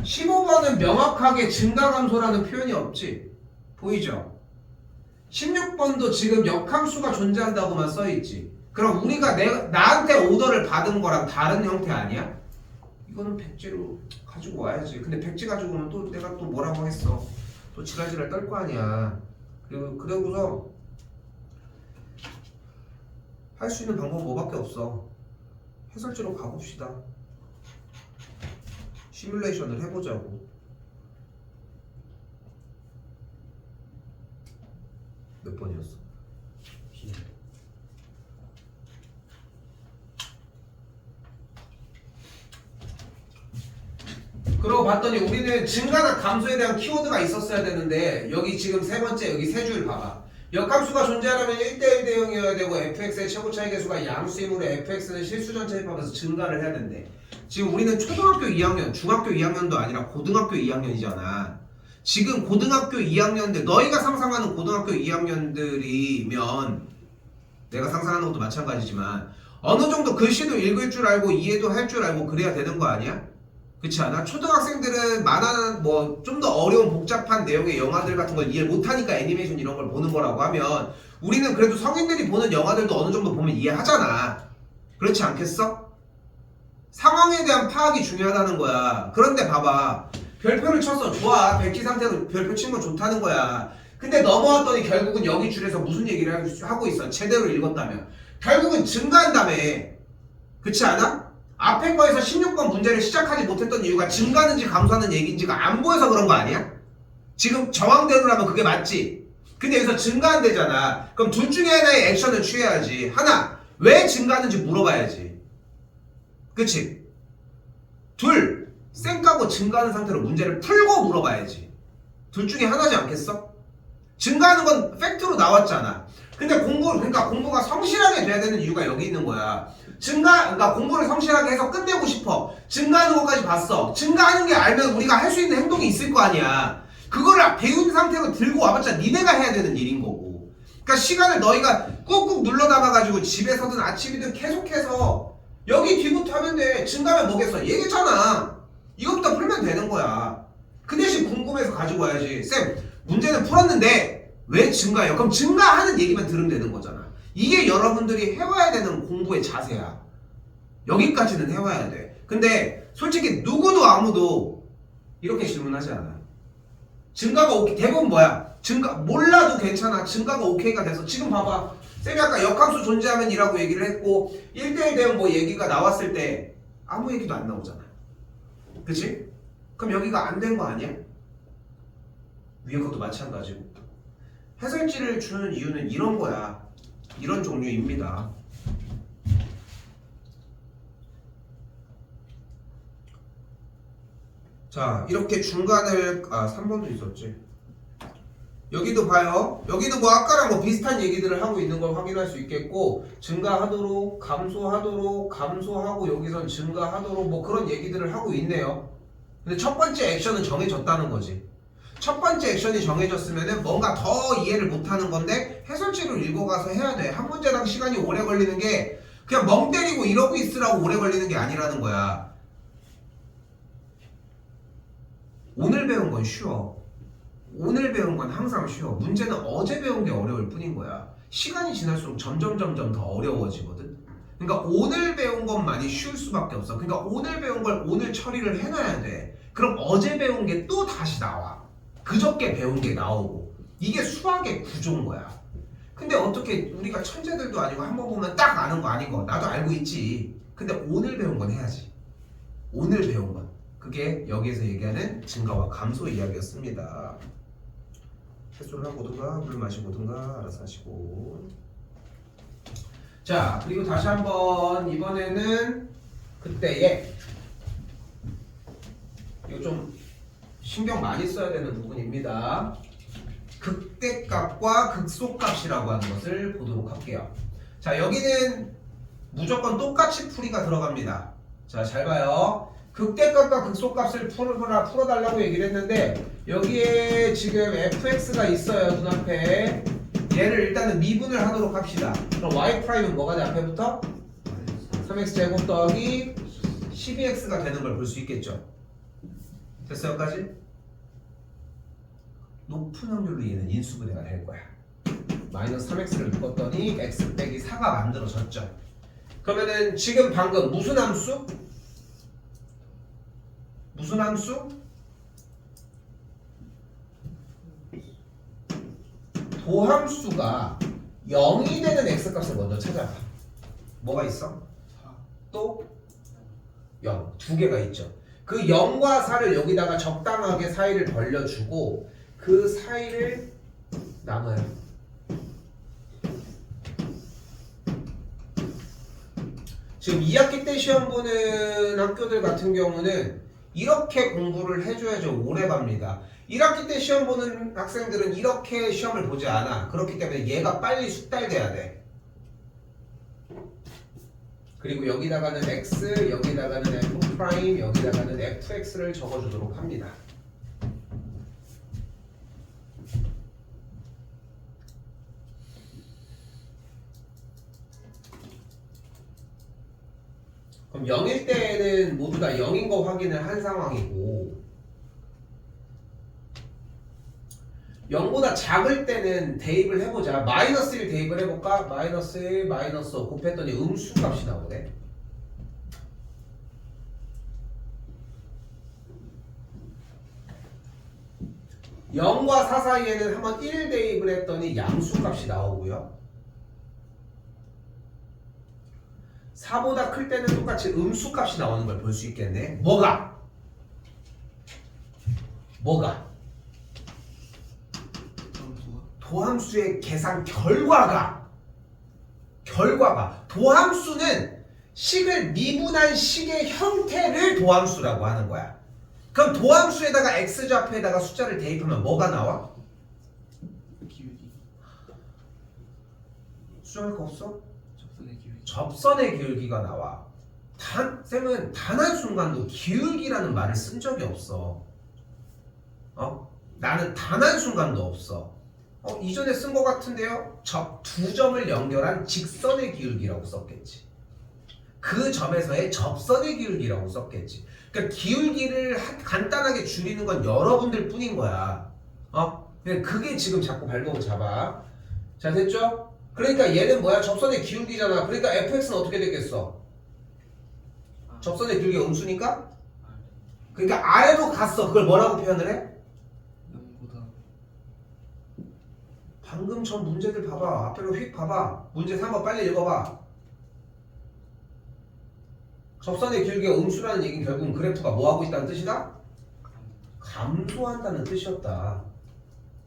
[SPEAKER 1] 15번은 명확하게 증가 감소라는 표현이 없지. 보이죠? 16번도 지금 역함수가 존재한다고만 써있지. 그럼 우리가 나한테 오더를 받은 거랑 다른 형태 아니야? 이거는 백지로 가지고 와야지. 근데 백지 가지고 오면 또 내가 또 뭐라고 하겠어. 또 지랄지랄 떨 거 아니야. 그러고서 할 수 있는 방법은 뭐밖에 없어. 해설지로 가봅시다. 시뮬레이션을 해보자고. 몇 번이었어?
[SPEAKER 2] B는
[SPEAKER 1] 그러고 봤더니 우리는 증가나 감소에 대한 키워드가 있었어야 되는데 여기 지금 세 번째 여기 세 줄 봐봐. 역함수가 존재하려면 1대1 대응이어야 되고 fx의 최고 차이 계수가 양수이므로 fx는 실수 전체 입합해서 증가를 해야 된대. 지금 우리는 초등학교 2학년, 중학교 2학년도 아니라 고등학교 2학년이잖아. 지금 고등학교 2학년들, 너희가 상상하는 고등학교 2학년들이면 내가 상상하는 것도 마찬가지지만 어느 정도 글씨도 읽을 줄 알고 이해도 할 줄 알고 그래야 되는 거 아니야? 그렇지 않아? 초등학생들은 만화는 뭐 좀 더 어려운 복잡한 내용의 영화들 같은 걸 이해 못하니까 애니메이션 이런 걸 보는 거라고 하면 우리는 그래도 성인들이 보는 영화들도 어느 정도 보면 이해하잖아. 그렇지 않겠어? 상황에 대한 파악이 중요하다는 거야. 그런데 봐봐. 별표를 쳤어. 좋아. 백지 상태로 별표 친 건 좋다는 거야. 근데 넘어왔더니 결국은 여기 줄에서 무슨 얘기를 하고 있어. 제대로 읽었다면. 결국은 증가한다며. 그렇지 않아? 앞에 거에서 16번 문제를 시작하지 못했던 이유가 증가하는지 감소하는 얘기인지가 안 보여서 그런 거 아니야? 지금 정황대로라면 그게 맞지? 근데 여기서 증가한대잖아. 그럼 둘 중에 하나의 액션을 취해야지. 하나, 왜 증가하는지 물어봐야지. 그치? 둘, 쌩 까고 증가하는 상태로 문제를 풀고 물어봐야지. 둘 중에 하나지 않겠어? 증가하는 건 팩트로 나왔잖아. 근데 그러니까 공부가 성실하게 돼야 되는 이유가 여기 있는 거야. 그러니까 공부를 성실하게 해서 끝내고 싶어. 증가하는 것까지 봤어. 증가하는 게 알면 우리가 할 수 있는 행동이 있을 거 아니야. 그거를 배운 상태로 들고 와봤자 니네가 해야 되는 일인 거고. 그러니까 시간을 너희가 꾹꾹 눌러 담아가지고 집에서든 아침이든 계속해서 여기 뒤부터 하면 돼. 증가하면 뭐겠어? 얘기했잖아. 이것부터 풀면 되는 거야. 그 대신 궁금해서 가지고 와야지. 쌤, 문제는 풀었는데 왜 증가해요? 그럼 증가하는 얘기만 들으면 되는 거잖아. 이게 여러분들이 해와야 되는 공부의 자세야. 여기까지는 해와야 돼. 근데 솔직히 누구도 아무도 이렇게 질문하지 않아. 증가가 오케이. 대부분 뭐야? 몰라도 괜찮아. 증가가 오케이가 돼서 지금 봐봐. 쌤이 아까 역함수 존재하면 이라고 얘기를 했고 1대1 대응 뭐 얘기가 나왔을 때 아무 얘기도 안 나오잖아. 그치? 그럼 여기가 안 된 거 아니야? 위에 것도 마찬가지고. 해설지를 주는 이유는 이런 거야. 이런 종류입니다. 자, 이렇게 중간을 3번도 있었지. 여기도 봐요. 여기도 뭐 아까랑 뭐 비슷한 얘기들을 하고 있는 걸 확인할 수 있겠고 증가하도록 감소하도록 감소하고 여기선 증가하도록 뭐 그런 얘기들을 하고 있네요. 근데 첫 번째 액션은 정해졌다는 거지. 첫 번째 액션이 정해졌으면은 뭔가 더 이해를 못하는 건데 해설지를 읽어가서 해야 돼. 한 문제당 시간이 오래 걸리는 게 그냥 멍 때리고 이러고 있으라고 오래 걸리는 게 아니라는 거야. 오늘 배운 건 쉬워. 오늘 배운 건 항상 쉬워. 문제는 어제 배운 게 어려울 뿐인 거야. 시간이 지날수록 점점 더 어려워지거든. 그러니까 오늘 배운 것만이 쉬울 수밖에 없어. 그러니까 오늘 배운 걸 오늘 처리를 해놔야 돼. 그럼 어제 배운 게 또 다시 나와. 그저께 배운 게 나오고. 이게 수학의 구조인 거야. 근데 어떻게 우리가 천재들도 아니고 한 번 보면 딱 아는 거 아닌 거 나도 알고 있지. 근데 오늘 배운 건 해야지. 오늘 배운 건. 그게 여기에서 얘기하는 증가와 감소 이야기였습니다. 해소를 하고 오든가 물 마시고 오든가 알아서 하시고. 자, 그리고 다시 한번 이번에는 그때의 이거 좀 신경 많이 써야 되는 부분입니다. 극대값과 극소값이라고 하는 것을 보도록 할게요. 자, 여기는 무조건 똑같이 풀이가 들어갑니다. 자, 잘 봐요. 극대값과 극소값을 풀어달라고 얘기를 했는데 여기에 지금 fx가 있어요. 눈앞에. 얘를 일단은 미분을 하도록 합시다. 그럼 y''은 뭐가 돼 앞에부터? 3x제곱 더하기 12x가 되는 걸 볼 수 있겠죠. 됐어요? 여기까지? 높은 확률로 얘는 인수분해가 될 거야. 마이너스 3x를 묶었더니 x 빼기 4가 만들어졌죠. 그러면은 지금 방금 무슨 함수? 무슨 함수? 도함수가 0이 되는 x값을 먼저 찾아봐. 뭐가 있어? 또 0. 두 개가 있죠. 그 0과 4를 여기다가 적당하게 사이를 벌려주고 그 사이를 나눠요. 지금 2학기 때 시험 보는 학교들 같은 경우는 이렇게 공부를 해줘야죠. 오래 갑니다. 1학기 때 시험 보는 학생들은 이렇게 시험을 보지 않아. 그렇기 때문에 얘가 빨리 숙달돼야 돼. 그리고 여기다가는 x, 여기다가는 f', 여기다가는 fx를 적어주도록 합니다. 그럼 0일 때는 모두 다 0인 거 확인을 한 상황이고 0보다 작을 때는 대입을 해보자. 마이너스 1 대입을 해볼까? 마이너스 1, 마이너스 5 곱했더니 음수 값이 나오네. (0과 4) 사이에는 한번 1 대입을 했더니 양수 값이 나오고요. 4보다 클 때는 똑같이 음수 값이 나오는 걸 볼 수 있겠네. 뭐가? 도함수의 계산 결과가 도함수는 식을 미분한 식의 형태를 도함수라고 하는 거야. 그럼 도함수에다가 x좌표에다가 숫자를 대입하면 뭐가 나와?
[SPEAKER 3] 기울기.
[SPEAKER 1] 수정할 거 없어?
[SPEAKER 3] 접선의 기울기.
[SPEAKER 1] 접선의 기울기가 나와. 쌤은 단 한순간도 기울기라는 말을 쓴 적이 없어. 나는 단 한순간도 없어. 이전에 쓴 것 같은데요? 두 점을 연결한 직선의 기울기라고 썼겠지. 그 점에서의 접선의 기울기라고 썼겠지. 그러니까 기울기를 간단하게 줄이는 건 여러분들 뿐인 거야. 그게 지금 자꾸 발목을 잡아. 자, 됐죠? 그러니까 얘는 뭐야? 접선의 기울기잖아. 그러니까 fx는 어떻게 되겠어? 접선의 기울기가 음수니까? 그러니까 아래로 갔어. 그걸 뭐라고 표현을 해?
[SPEAKER 3] 0보다.
[SPEAKER 1] 방금 전 문제들 봐봐. 앞으로 휙 봐봐. 문제 3번 빨리 읽어봐. 접선의 기울기가 음수라는 얘기는 결국은 그래프가 뭐 하고 있다는 뜻이다? 감소한다는 뜻이었다.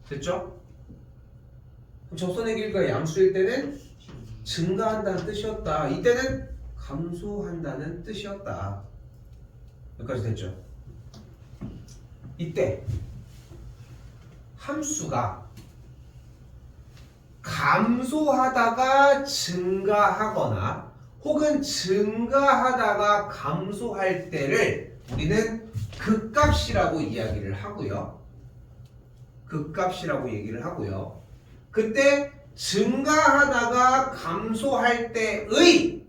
[SPEAKER 1] 됐죠? 그럼 접선의 기울기가 양수일 때는 증가한다는 뜻이었다. 이때는 감소한다는 뜻이었다. 여기까지 됐죠? 이때 함수가 감소하다가 증가하거나 혹은 증가하다가 감소할 때를 우리는 극값이라고 이야기를 하고요. 극값이라고 얘기를 하고요. 그때 증가하다가 감소할 때의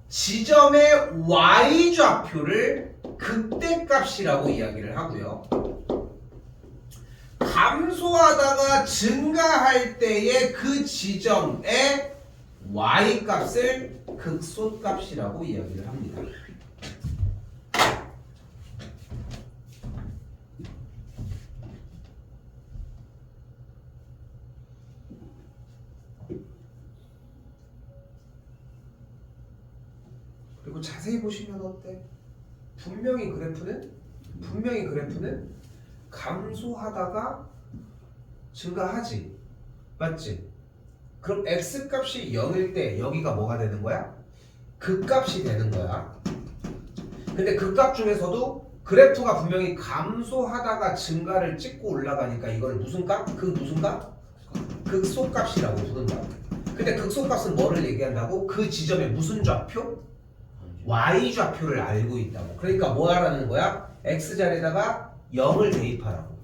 [SPEAKER 1] 지점의 y좌표를 극대값이라고 이야기를 하고요. 감소하다가 증가할 때의 그 지점의 y 값을 극소값이라고 이야기를 합니다. 그리고 자세히 보시면 어때? 분명히 그래프는 감소하다가 증가하지. 맞지? 그럼 x값이 0일 때 여기가 뭐가 되는 거야? 극값이 되는 거야. 근데 극값 중에서도 그래프가 분명히 감소하다가 증가를 찍고 올라가니까 이걸 무슨 값? 그 무슨 값? 극소값이라고 부른 거야. 근데 극소값은 뭐를 얘기한다고? 그 지점에 무슨 좌표? y 좌표를 알고 있다고. 그러니까 뭐 하라는 거야? x 자리에다가 0을 대입하라고.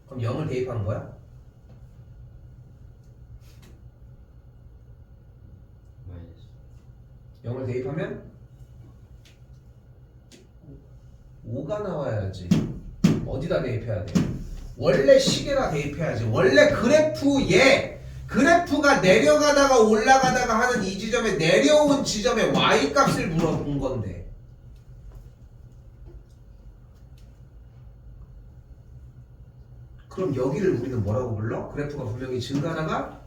[SPEAKER 1] 그럼 0을 대입하는 거야?
[SPEAKER 2] 마이너스
[SPEAKER 1] 0을 대입하면 5가 나와야지. 어디다 대입해야 돼? 원래 식에다 대입해야지. 원래 그래프가 내려가다가 올라가다가 하는 이 지점에 내려온 지점에 y 값을 물어본 건데. 그럼 여기를 우리는 뭐라고 불러? 그래프가 분명히 증가하다가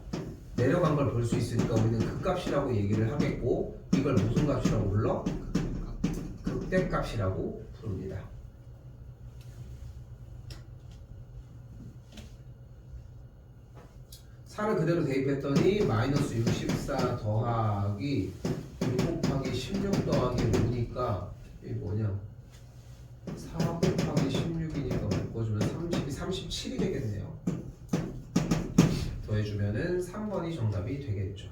[SPEAKER 1] 내려간 걸 볼 수 있으니까 우리는 극값이라고 얘기를 하겠고, 이걸 무슨 값이라고 불러? 극대값이라고 부릅니다. 사를 그대로 대입했더니 마이너스 64 더하기 6 곱하기 16 더하기 5니까 이게 뭐냐? 4 곱하기 16이니까 묶어주면 37이 되겠네요. 더해주면은 3번이 정답이 되겠죠.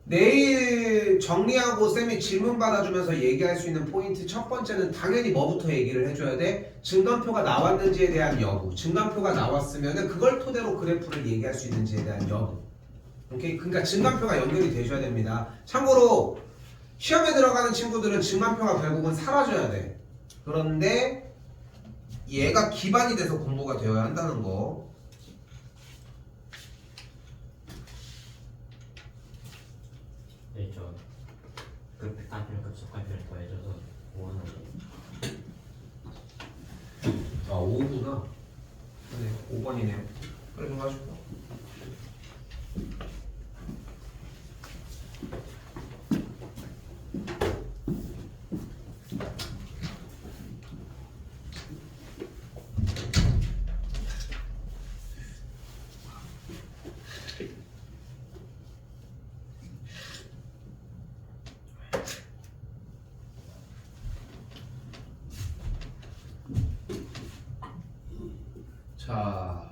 [SPEAKER 1] 내일 정리하고 쌤이 질문 받아주면서 얘기할 수 있는 포인트 첫 번째는 당연히 뭐부터 얘기를 해줘야 돼? 증감표가 나왔는지에 대한 여부. 증감표가 나왔으면은 그걸 토대로 그래프를 얘기할 수 있는지에 대한 여부. 오케이? 그러니까 증감표가 연결이 되셔야 됩니다. 참고로 시험에 들어가는 친구들은 증감표가 결국은 사라져야 돼. 그런데 얘가 기반이 돼서 공부가 되어야 한다는 거.
[SPEAKER 2] 네, 저 극단표랑 극소값표를 더해줘서 5원 하죠.
[SPEAKER 1] 5구나. 네, 5번이네요. 그래 좀 하시고. 자,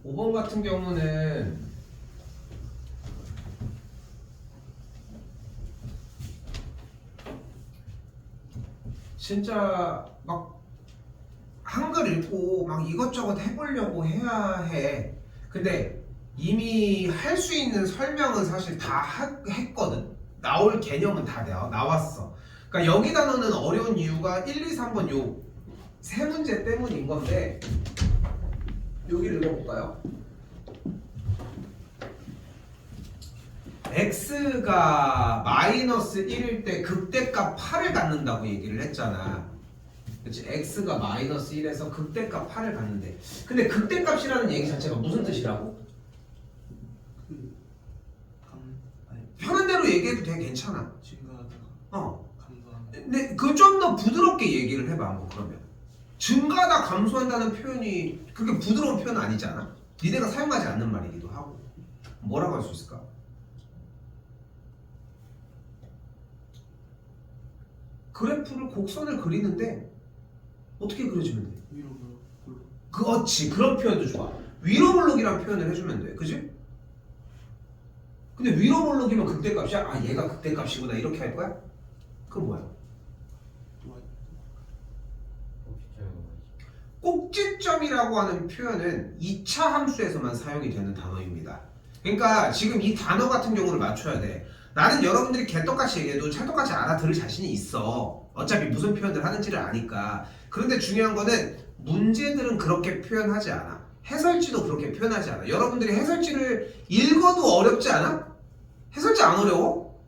[SPEAKER 1] 5번 같은 경우는 진짜 막 한글 읽고 막 이것저것 해보려고 해야 해. 근데 이미 할 수 있는 설명은 사실 다 했거든. 나올 개념은 다 나왔어. 그러니까 여기다 넣는 어려운 이유가 1, 2, 3번 요 세 문제 때문인 건데, 여기를 읽어볼까요? x가 마이너스 1일 때 극대값 8을 갖는다고 얘기를 했잖아. 그치? x가 마이너스 1에서 극대값 8을 갖는데, 근데 극대값이라는 얘기 자체가 무슨 뜻이라고? 편한 대로 얘기해도 돼. 괜찮아.
[SPEAKER 3] 증가하다가 감소한다.
[SPEAKER 1] 근데 그 좀 더 부드럽게 얘기를 해봐. 뭐 그러면 증가하다 감소한다는 표현이 그렇게 부드러운 표현 아니잖아. 니네가 사용하지 않는 말이기도 하고. 뭐라고 할 수 있을까? 그래프를 곡선을 그리는데 어떻게 그려주면 돼?
[SPEAKER 3] 위로 올라.
[SPEAKER 1] 그렇지. 그런 표현도 좋아. 위로 볼록이라는 표현을 해주면 돼. 그지? 근데 위로 볼록이면 극대값이야? 아, 얘가 극대값이구나. 이렇게 할 거야? 그건 뭐야? 꼭지점이라고 하는 표현은 2차 함수에서만 사용이 되는 단어입니다. 그러니까 지금 이 단어 같은 경우를 맞춰야 돼. 나는 여러분들이 개떡같이 얘기해도 찰떡같이 알아들을 자신이 있어. 어차피 무슨 표현을 하는지를 아니까. 그런데 중요한 거는 문제들은 그렇게 표현하지 않아. 해설지도 그렇게 표현하지 않아. 여러분들이 해설지를 읽어도 어렵지 않아? 해설지 안 어려워?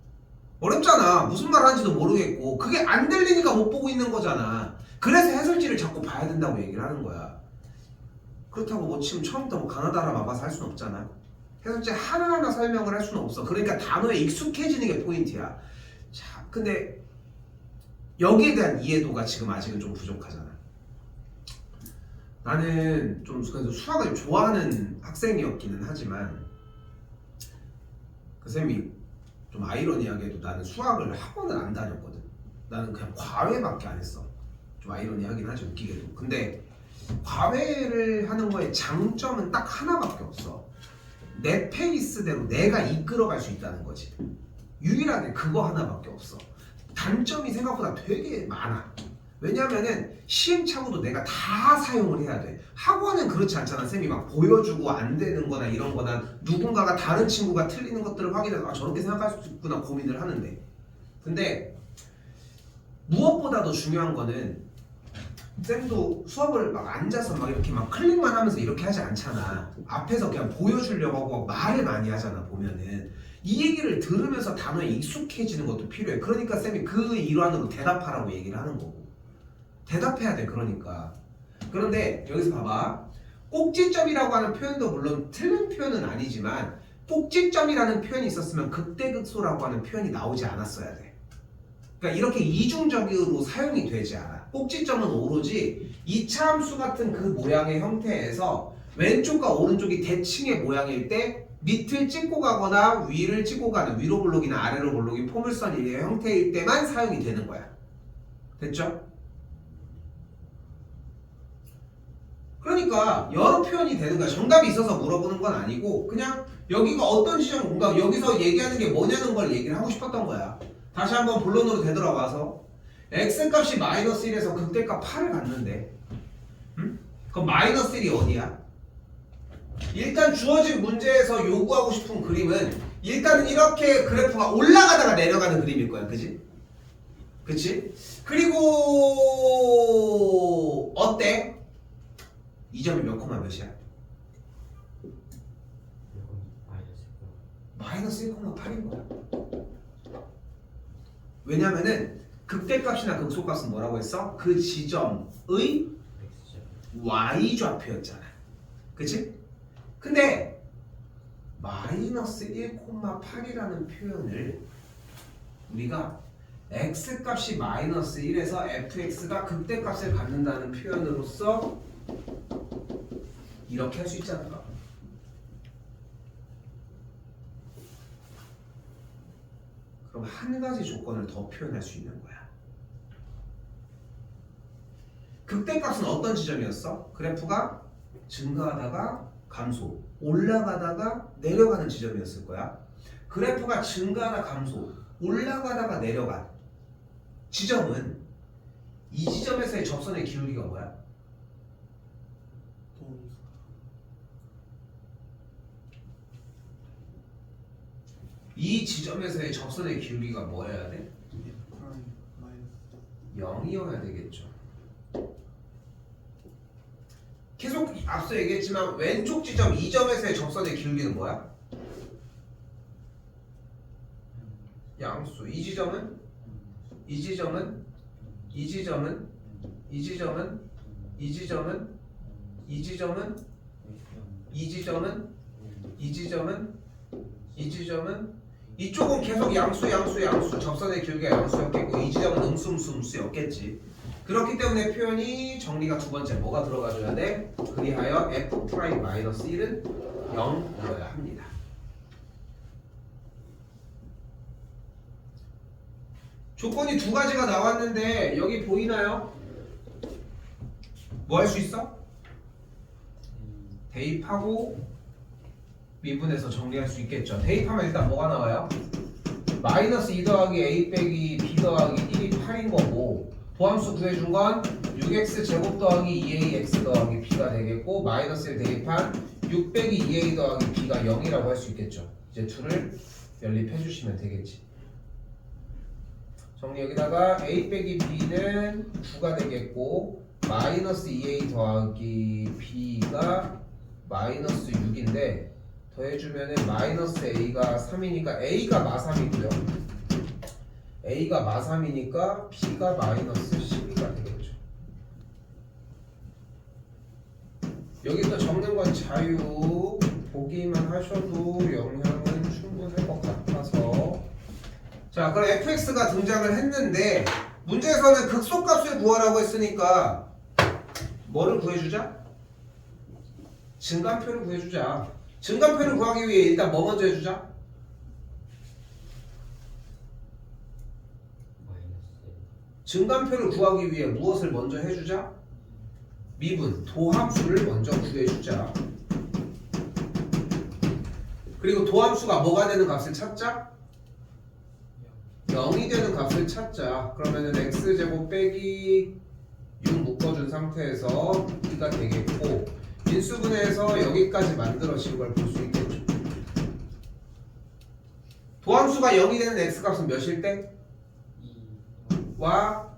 [SPEAKER 1] 어렵잖아. 무슨 말 하는지도 모르겠고 그게 안 들리니까 못 보고 있는 거잖아. 그래서 해설지를 자꾸 봐야 된다고 얘기를 하는 거야. 그렇다고 뭐 지금 처음부터 뭐 가나다라 마바사 할 수는 없잖아. 해설지 하나하나 설명을 할 수는 없어. 그러니까 단어에 익숙해지는 게 포인트야. 자, 근데 여기에 대한 이해도가 지금 아직은 좀 부족하잖아. 나는 좀 그래도 수학을 좋아하는 학생이었기는 하지만 그 쌤이 좀 아이러니하게도 나는 수학을 학원을 안 다녔거든. 나는 그냥 과외밖에 안 했어. 좀 아이러니하긴 하지 웃기게도. 근데 과외를 하는 거에 장점은 딱 하나밖에 없어. 내 페이스대로 내가 이끌어갈 수 있다는 거지. 유일하게 그거 하나밖에 없어. 단점이 생각보다 되게 많아. 왜냐면은 시행착오도 내가 다 사용을 해야 돼. 학원은 그렇지 않잖아. 쌤이 막 보여주고 안 되는 거나 이런 거나 누군가가 다른 친구가 틀리는 것들을 확인해서 아 저렇게 생각할 수 있구나 고민을 하는데 근데 무엇보다도 중요한 거는 쌤도 수업을 막 앉아서 막 이렇게 막 클릭만 하면서 이렇게 하지 않잖아. 앞에서 그냥 보여주려고 하고 말을 많이 하잖아 보면은. 이 얘기를 들으면서 단어에 익숙해지는 것도 필요해. 그러니까 쌤이 그 일환으로 대답하라고 얘기를 하는 거고. 대답해야 돼 그러니까. 그런데 여기서 봐봐. 꼭지점이라고 하는 표현도 물론 틀린 표현은 아니지만 꼭지점이라는 표현이 있었으면 극대극소라고 하는 표현이 나오지 않았어야 돼. 그러니까 이렇게 이중적으로 사용이 되지 않아. 꼭지점은 오로지 이차함수 같은 그 모양의 형태에서 왼쪽과 오른쪽이 대칭의 모양일 때 밑을 찍고 가거나 위를 찍고 가는 위로 볼록이나 아래로 볼록이 포물선의 형태일 때만 사용이 되는 거야. 됐죠? 그러니까 여러 표현이 되는 거야. 정답이 있어서 물어보는 건 아니고 그냥 여기가 어떤 지점 뭔가 여기서 얘기하는 게 뭐냐는 걸 얘기를 하고 싶었던 거야. 다시 한번 본론으로 되돌아와서 x값이 마이너스 1에서 극대값 8을 갖는데 그럼 마이너스 1이 어디야? 일단 주어진 문제에서 요구하고 싶은 그림은 일단은 이렇게 그래프가 올라가다가 내려가는 그림일 거야. 그치? 그치? 그리고 어때? 이 점이 몇 콤마 몇이야? 마이너스 1,8인 거야. 왜냐면은 극대값이나 극소값은 뭐라고 했어? 그 지점의 y좌표였잖아. 그치? 근데 마이너스 1,8이라는 표현을 우리가 x값이 마이너스 1에서 fx가 극대값을 갖는다는 표현으로서 이렇게 할 수 있지 않을까? 그럼 한 가지 조건을 더 표현할 수 있는 거야. 극대값은 어떤 지점이었어? 그래프가 증가하다가 감소, 올라가다가 내려가는 지점이었을 거야. 그래프가 증가하다 감소, 올라가다가 내려간 지점은 이 지점에서의 접선의 기울기가 뭐야? 이 지점에서의 접선의 기울기가 뭐여야 돼? 0이어야 되겠죠. 계속 앞서 얘기했지만 왼쪽 지점 2점에서의 접선의 기울기는 뭐야? 양수. 이 지점은? 이 지점은? 이 지점은? 이 지점은? 이 지점은? 이 지점은? 이 지점은? 이 지점은? 이 지점은? 이쪽은 계속 양수 접선의 기울기가 양수였겠고 이 지점은 음수였겠지. 그렇기 때문에 표현이 정리가 두 번째 뭐가 들어가줘야 돼? 그리하여 f'-1은 0이어야 합니다. 조건이 두 가지가 나왔는데 여기 보이나요? 뭐 할 수 있어? 대입하고 미분해서 정리할 수 있겠죠. 대입하면 일단 뭐가 나와요? 마이너스 2 더하기 a 빼기 b 더하기 1이 8인 거고 도함수 구해준 건 6x 제곱 더하기 2ax 더하기 b가 되겠고 마이너스를 대입한 6 빼기 2a 더하기 b가 0이라고 할 수 있겠죠. 이제 둘을 연립해 주시면 되겠지. 정리 여기다가 a 빼기 b는 9가 되겠고 마이너스 2a 더하기 b가 마이너스 6인데 더해주면은 마이너스 a가 3이니까 a가 마3이고요. a가 마3이니까 b가 마이너스 12가 되겠죠. 여기 또 적는 건 자유. 보기만 하셔도 영향은 충분할 것 같아서. 자, 그럼 fx가 등장을 했는데 문제에서는 극소값을 구하라고 했으니까 뭐를 구해주자? 증간표를 구해주자. 증간표를 구하기 위해 일단 뭐 먼저 해주자? 증간표를 구하기 위해 무엇을 먼저 해주자? 미분, 도함수를 먼저 구해주자. 그리고 도함수가 뭐가 되는 값을 찾자? 0이 되는 값을 찾자. 그러면은 x제곱 빼기 6 묶어준 상태에서 2가 되겠고, 인수분해에서 여기까지 만들어진 걸 볼 수 있겠죠. 도함수가 0이 되는 x값은 몇일 때? 와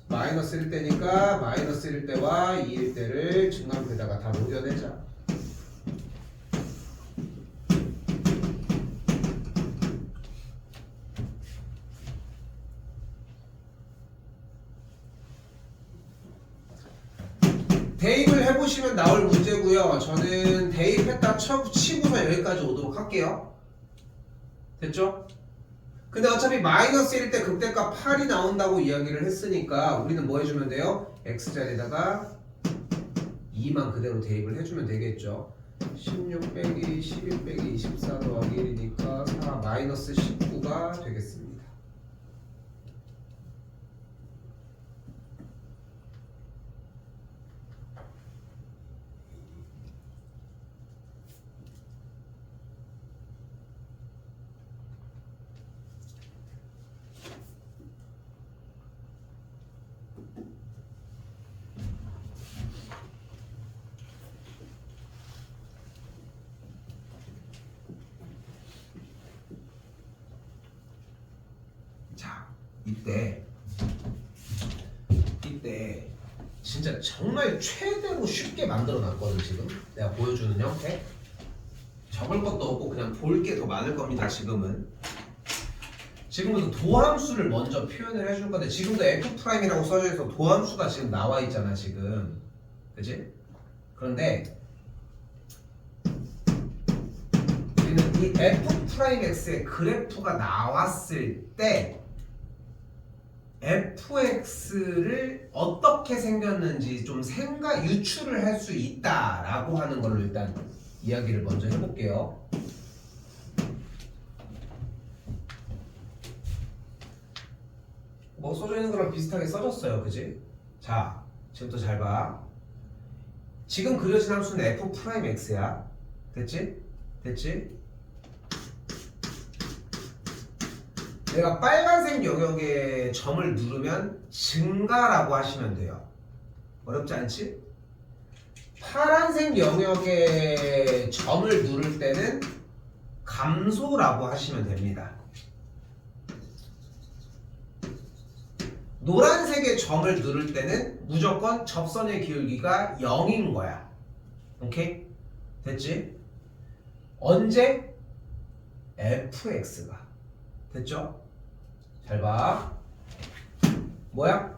[SPEAKER 1] 마이너스 1 때니까 마이너스 1 때와 2일 때를 증간표에다가 다 녹여내자. 대입을 해보시면 나올 문제고요. 저는 대입했다 치고서 여기까지 오도록 할게요. 됐죠? 근데 어차피 마이너스 1 때 극대값 8이 나온다고 이야기를 했으니까 우리는 뭐 해주면 돼요? x자리에다가 2만 그대로 대입을 해주면 되겠죠. 16 빼기 11 빼기 24 더하기 1이니까 4 마이너스 19가 되겠습니다. 이때 진짜 정말 최대로 쉽게 만들어 놨거든. 지금 내가 보여주는 형태. 적을 것도 없고 그냥 볼 게 더 많을 겁니다. 지금부터 도함수를 먼저 표현을 해줄 건데, 지금도 f'이라고 써져 있어. 도함수가 지금 나와 있잖아 지금, 그치? 그런데 우리는 이 f'x의 그래프가 나왔을 때 fx를 어떻게 생겼는지 좀 유추를 할 수 있다라고 하는 걸로 일단 이야기를 먼저 해볼게요. 뭐 써져 있는 거랑 비슷하게 써졌어요, 그지? 자, 지금부터 잘 봐. 지금 그려진 함수는 f'x야. 됐지? 내가 빨간색 영역에 점을 누르면 증가라고 하시면 돼요. 어렵지 않지? 파란색 영역에 점을 누를 때는 감소라고 하시면 됩니다. 노란색에 점을 누를 때는 무조건 접선의 기울기가 0인 거야. 오케이? 됐지? 언제? fx가. 됐죠? 잘 봐. 뭐야?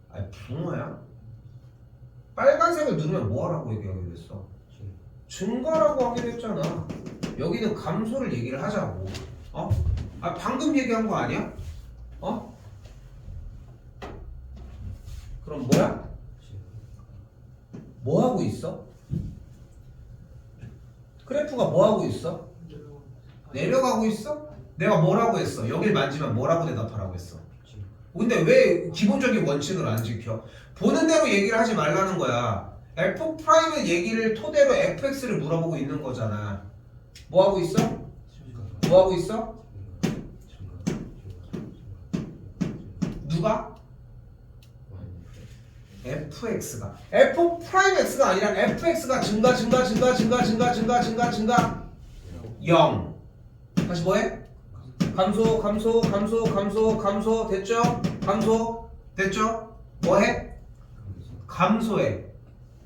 [SPEAKER 1] 아니 붕어야? 빨간색을 누르면 뭐하라고 얘기하기로 했어? 증가라고 하기로 했잖아. 여기는 감소를 얘기를 하자고. 아 방금 얘기한 거 아니야? 그럼 뭐야? 뭐 하고 있어? 그래프가 뭐 하고 있어? 내려가고 있어? 내가 뭐라고 했어? 여길 만지면 뭐라고 대답하라고 했어? 근데 왜 기본적인 원칙을 안 지켜? 보는 대로 얘기를 하지 말라는 거야. f'의 얘기를 토대로 fx를 물어보고 있는 거잖아. 뭐 하고 있어? 뭐 하고 있어? 누가? fx가. f'x가 아니라 fx가 증가 0. 다시 뭐해? 감소 됐죠? 뭐해? 감소해.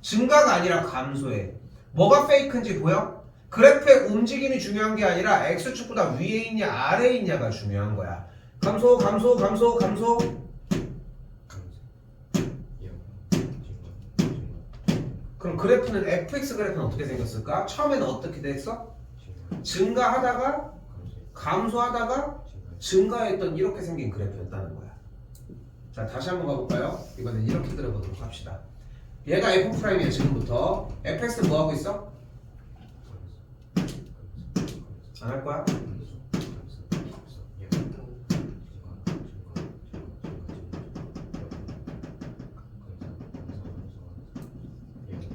[SPEAKER 1] 증가가 아니라 감소해. 뭐가 페이크인지 보여? 그래프의 움직임이 중요한 게 아니라 x축보다 위에 있냐 아래에 있냐가 중요한 거야. 감소 감소 감소 감소. 그럼 그래프는 fx 그래프는 어떻게 생겼을까? 처음에는 어떻게 됐어? 증가하다가 감소하다가 증가했던 이렇게 생긴 그래프였다는 거야. 자, 다시 한번 가볼까요? 이번엔 이렇게 그려보도록 합시다. 얘가 f'이야 지금부터. fx는 뭐 하고 있어? 안 할 거야?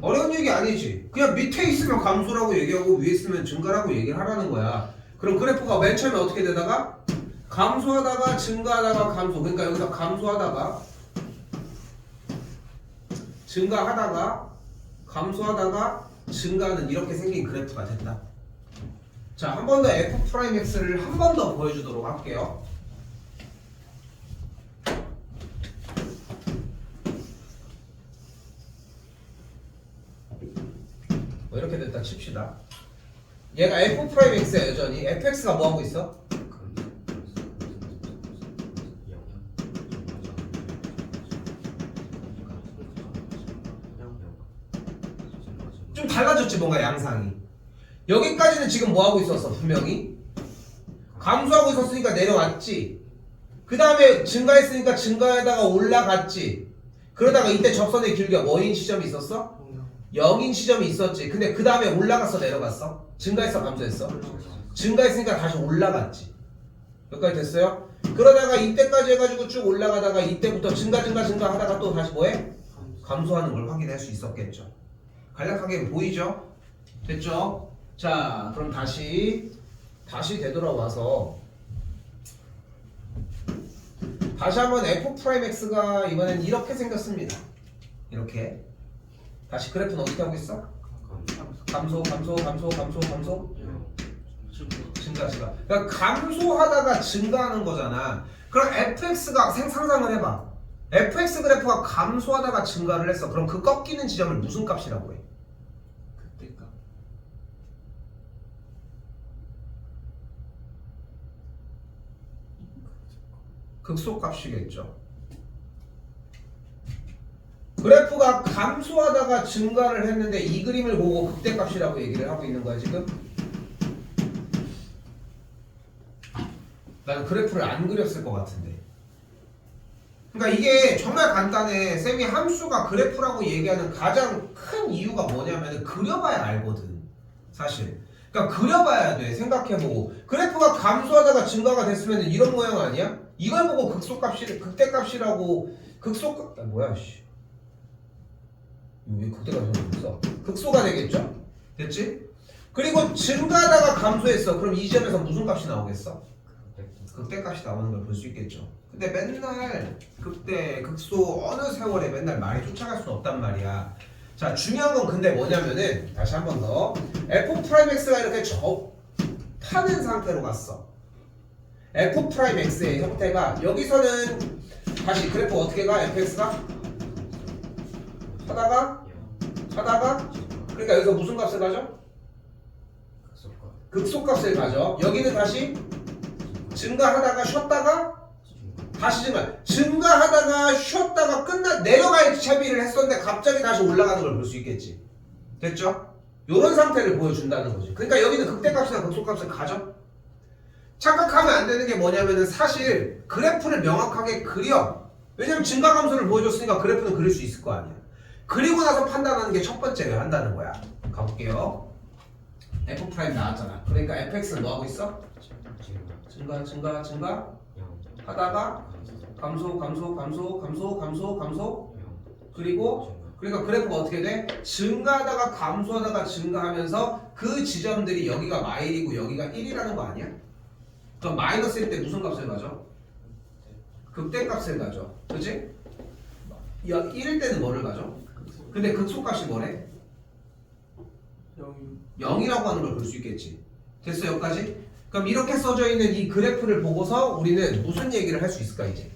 [SPEAKER 1] 어려운 얘기 아니지. 그냥 밑에 있으면 감소라고 얘기하고 위에 있으면 증가라고 얘기를 하라는 거야. 그럼 그래프가 맨 처음에 어떻게 되다가 감소하다가 증가하다가 감소. 그러니까 여기서 감소하다가 증가하다가 감소하다가 증가는 이렇게 생긴 그래프가 된다. 자, 한 번 더 f'x를 한 번 더 보여주도록 할게요. 뭐 이렇게 됐다 칩시다. 얘가 f'x야 여전히. fx가 뭐 하고 있어? 좀 달라졌지 뭔가 양상이. 여기까지는 지금 뭐 하고 있었어? 분명히 감소하고 있었으니까 내려왔지. 그 다음에 증가했으니까 증가하다가 올라갔지. 그러다가 이때 접선의 길이가 뭐인 시점이 있었어? 0인 시점이 있었지. 근데 그 다음에 올라갔어 내려갔어? 증가했어 감소했어? 증가했으니까 다시 올라갔지. 여기까지 됐어요? 그러다가 이때까지 해가지고 쭉 올라가다가 이때부터 증가 하다가 또 다시 뭐해? 감소하는 걸 확인할 수 있었겠죠. 간략하게 보이죠? 됐죠? 자, 그럼 다시 되돌아와서 다시 한번 f'x가 이번엔 이렇게 생겼습니다. 이렇게. 다시 그래프는 어떻게 하고 있어? 감소 증가. 그러니까 감소하다가 증가하는 거잖아. 그럼 fx가 상상을 해봐. fx 그래프가 감소하다가 증가를 했어. 그럼 그 꺾이는 지점을 무슨 값이라고 해?
[SPEAKER 3] 그때가
[SPEAKER 1] 극소값이겠죠. 그래프가 감소하다가 증가를 했는데 이 그림을 보고 극대값이라고 얘기를 하고 있는 거야 지금? 나는 그래프를 안 그렸을 것 같은데. 그러니까 이게 정말 간단해. 쌤이 함수가 그래프라고 얘기하는 가장 큰 이유가 뭐냐면 그려봐야 알거든 사실. 그러니까 그려봐야 돼. 생각해보고 그래프가 감소하다가 증가가 됐으면 이런 모양 아니야? 이걸 보고 극대값이라고 뭐야 씨. 왜 극대값이라고 했어? 극소가 되겠죠? 됐지? 그리고 증가하다가 감소했어. 그럼 이 지점에서 무슨 값이 나오겠어? 극대값이 나오는 걸 볼 수 있겠죠. 근데 맨날 극대, 극소 어느 세월에 맨날 말이 쫓아갈 수는 없단 말이야. 자, 중요한 건 근데 뭐냐면은 다시 한 번 더 f'x가 이렇게 접하는 상태로 갔어. f'x의 형태가 여기서는 다시 그래프 어떻게 가? fx가 하다가 그러니까 여기서 무슨 값을 가져? 극소값을 가져. 여기는 다시 증가하다가 쉬었다가 다시 증가하다가 쉬었다가 내려갈 채비를 했었는데 갑자기 다시 올라가는 걸 볼 수 있겠지. 됐죠? 요런 상태를 보여준다는 거지. 그러니까 여기는 극대값이나 극소값을 가져. 착각하면 안 되는 게 뭐냐면은 사실 그래프를 명확하게 그려. 왜냐면 증가 감소를 보여줬으니까 그래프는 그릴 수 있을 거 아니야. 그리고 나서 판단하는 게 첫 번째로 한다는 거야. 가볼게요. f' 나왔잖아. 그러니까 fx는 뭐 하고 있어? 증가 하다가 감소 그리고 그러니까 그래프가 어떻게 돼? 증가하다가 감소하다가 증가하면서 그 지점들이 여기가 마일이고 여기가 1이라는 거 아니야? 그럼 마이너스일 때 무슨 값을 가져? 극대값을 가져. 그치? 1일 때는 뭐를 가져? 근데 극소값이 뭐래? 0이라고 하는 걸 볼 수 있겠지. 됐어 여기까지? 그럼 이렇게 써져 있는 이 그래프를 보고서 우리는 무슨 얘기를 할 수 있을까 이제?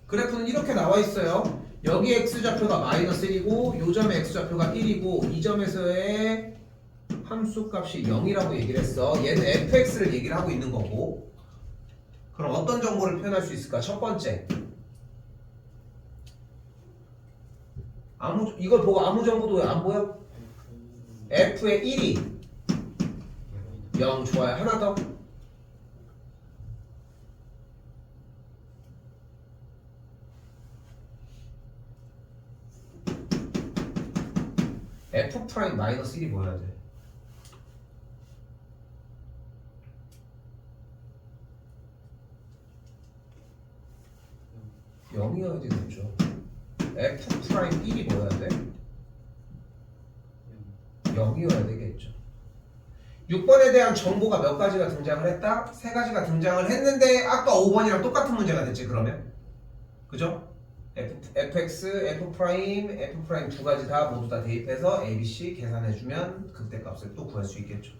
[SPEAKER 1] 그래프는 이렇게 나와 있어요. 여기 x좌표가 마이너스 1이고 요 점의 x좌표가 1이고 이 점에서의 함수값이 0이라고 얘기를 했어. 얘는 fx를 얘기를 하고 있는 거고. 그럼 어떤 정보를 표현할 수 있을까? 첫 번째, 이걸 보고 아무 정보도 왜 안 보여? f의 1이 0. 좋아요. 하나 더. f 프라임 마이너스 1이 뭐여야 돼? 영이어야 되겠죠. f 프라임 1이 뭐여야 돼? 0이어야 되겠죠. 6번에 대한 정보가 몇 가지가 등장을 했다? 3가지가 등장을 했는데 아까 5번이랑 똑같은 문제가 됐지 그러면? 그죠? fx, f 프라임 두 가지 다 모두 다 대입해서 a, b, c 계산해주면 극대값을 또 구할 수 있겠죠.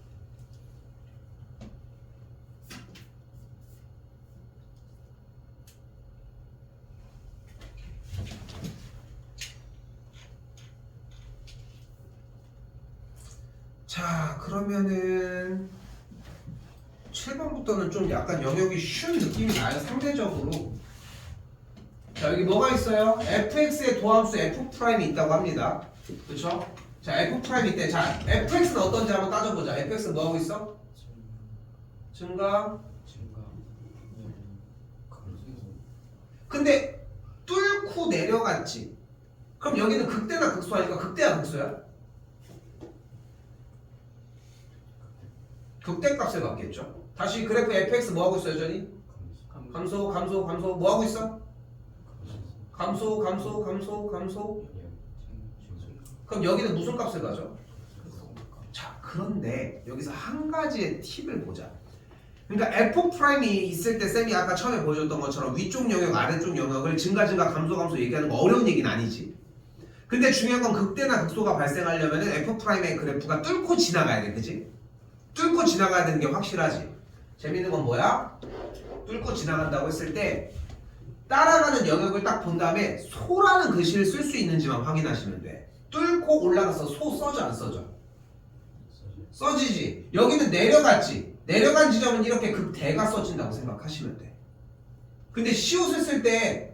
[SPEAKER 1] 자, 그러면은 7번부터는 좀 약간 영역이 쉬운 느낌이 나요, 상대적으로. 자, 여기 뭐가 있어요? fx의 도함수 f'이 있다고 합니다. 그쵸? 자, f'이 있대. 자, fx는 어떤지 한번 따져보자. fx는 뭐하고 있어? 증가. 근데 뚫고 내려갔지. 그럼 여기는 극대나 극소하니까 극대야 극소야? 극대값을 갖겠죠. 다시 그래프 fx 뭐하고 있어 여전히? 감소 뭐하고 있어? 감소. 그럼 여기는 무슨 값을 가져? 자, 그런데 여기서 한 가지의 팁을 보자. 그러니까 f'이 있을 때 쌤이 아까 처음에 보여줬던 것처럼 위쪽 영역, 아래쪽 영역을 증가, 감소 얘기하는 거 어려운 얘기는 아니지. 근데 중요한 건 극대나 극소가 발생하려면 f'의 그래프가 뚫고 지나가야 돼, 그지? 뚫고 지나가야 되는 게 확실하지. 재밌는 건 뭐야? 뚫고 지나간다고 했을 때 따라가는 영역을 딱 본 다음에 소라는 글씨를 쓸 수 있는지만 확인하시면 돼. 뚫고 올라가서 소 써져 안 써져? 써지지. 여기는 내려갔지. 내려간 지점은 이렇게 극대가 써진다고 생각하시면 돼. 근데 시옷을 쓸 때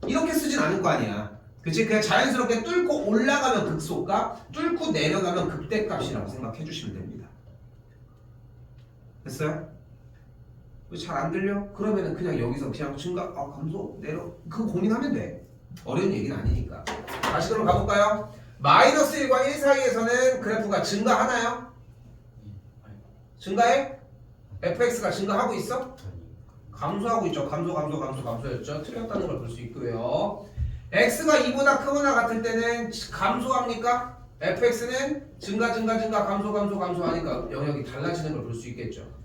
[SPEAKER 1] 이렇게 쓰진 않을 거 아니야. 그치? 그냥 자연스럽게 뚫고 올라가면 극소값, 뚫고 내려가면 극대값이라고 생각해 주시면 됩니다. 됐어요? 잘 안 들려? 그러면은 그냥 여기서 그냥 증가, 감소, 내려 그거 고민하면 돼. 어려운 얘기는 아니니까. 다시 그럼 가볼까요? 마이너스 1과 1 사이에서는 그래프가 증가하나요? 증가해? fx가 증가하고 있어? 감소하고 있죠. 감소였죠. 틀렸다는 걸 볼 수 있고요. x가 2보다 크거나 같을 때는 감소합니까? fx는 증가 감소하니까 영역이 달라지는 걸 볼 수 있겠죠.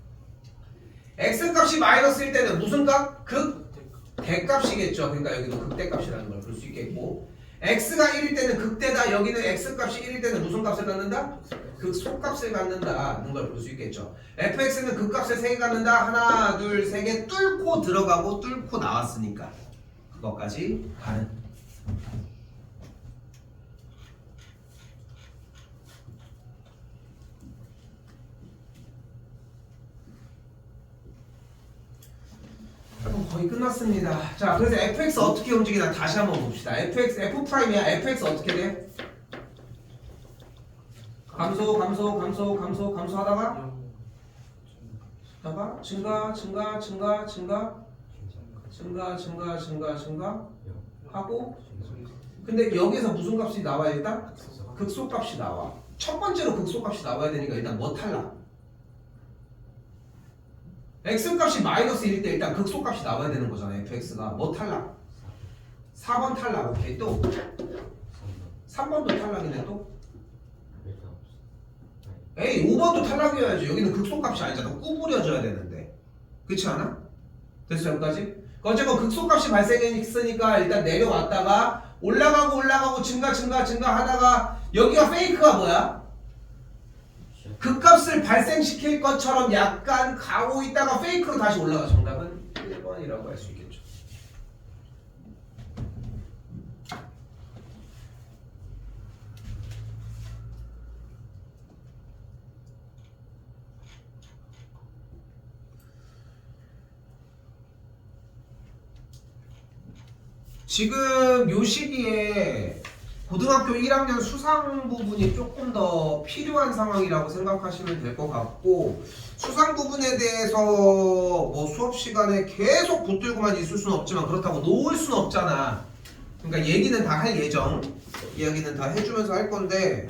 [SPEAKER 1] x값이 마이너스일 때는 무슨 값? 극대값이겠죠. 그러니까 여기도 극대값이라는 걸 볼 수 있겠고, x가 1일 때는 극대다. 여기는 x값이 1일 때는 무슨 값을 갖는다? 극소값을 갖는다는 걸 볼 수 있겠죠. fx는 극값을 3개 갖는다. 하나, 둘, 3개 뚫고 들어가고 뚫고 나왔으니까 그것까지 가는. 거의 끝났습니다. 자, 그래서 fx 어떻게 움직이나 다시 한번 봅시다. f'이야. fx 어떻게 돼? 감소하다가 증가 하고, 근데 여기서 무슨 값이 나와야 일단? 극소값이 나와. 첫 번째로 극소값이 나와야 되니까 일단 뭐 탈락? x값이 마이너스 1일 때 일단 극소값이 나와야 되는 거잖아요. fx가 뭐 탈락? 4번 탈락. 오케이. 또 3번도 탈락이네. 또 에이 5번도 탈락이어야지. 여기는 극소값이 아니잖아. 구부려져야 되는데. 그렇지 않아? 됐어 여기까지? 어쨌건 극소값이 발생했으니까 일단 내려왔다가 올라가고 증가 하다가 여기가 페이크가 뭐야? 극값을 발생시킬 것처럼 약간 가고 있다가 페이크로 다시 올라가. 정답은 1번이라고 할 수 있겠죠. 지금 요 시기에 고등학교 1학년 수상 부분이 조금 더 필요한 상황이라고 생각하시면 될 것 같고, 수상 부분에 대해서 뭐 수업 시간에 계속 붙들고만 있을 수는 없지만 그렇다고 놓을 수는 없잖아. 그러니까 얘기는 다 할 예정, 이야기는 다 해주면서 할 건데,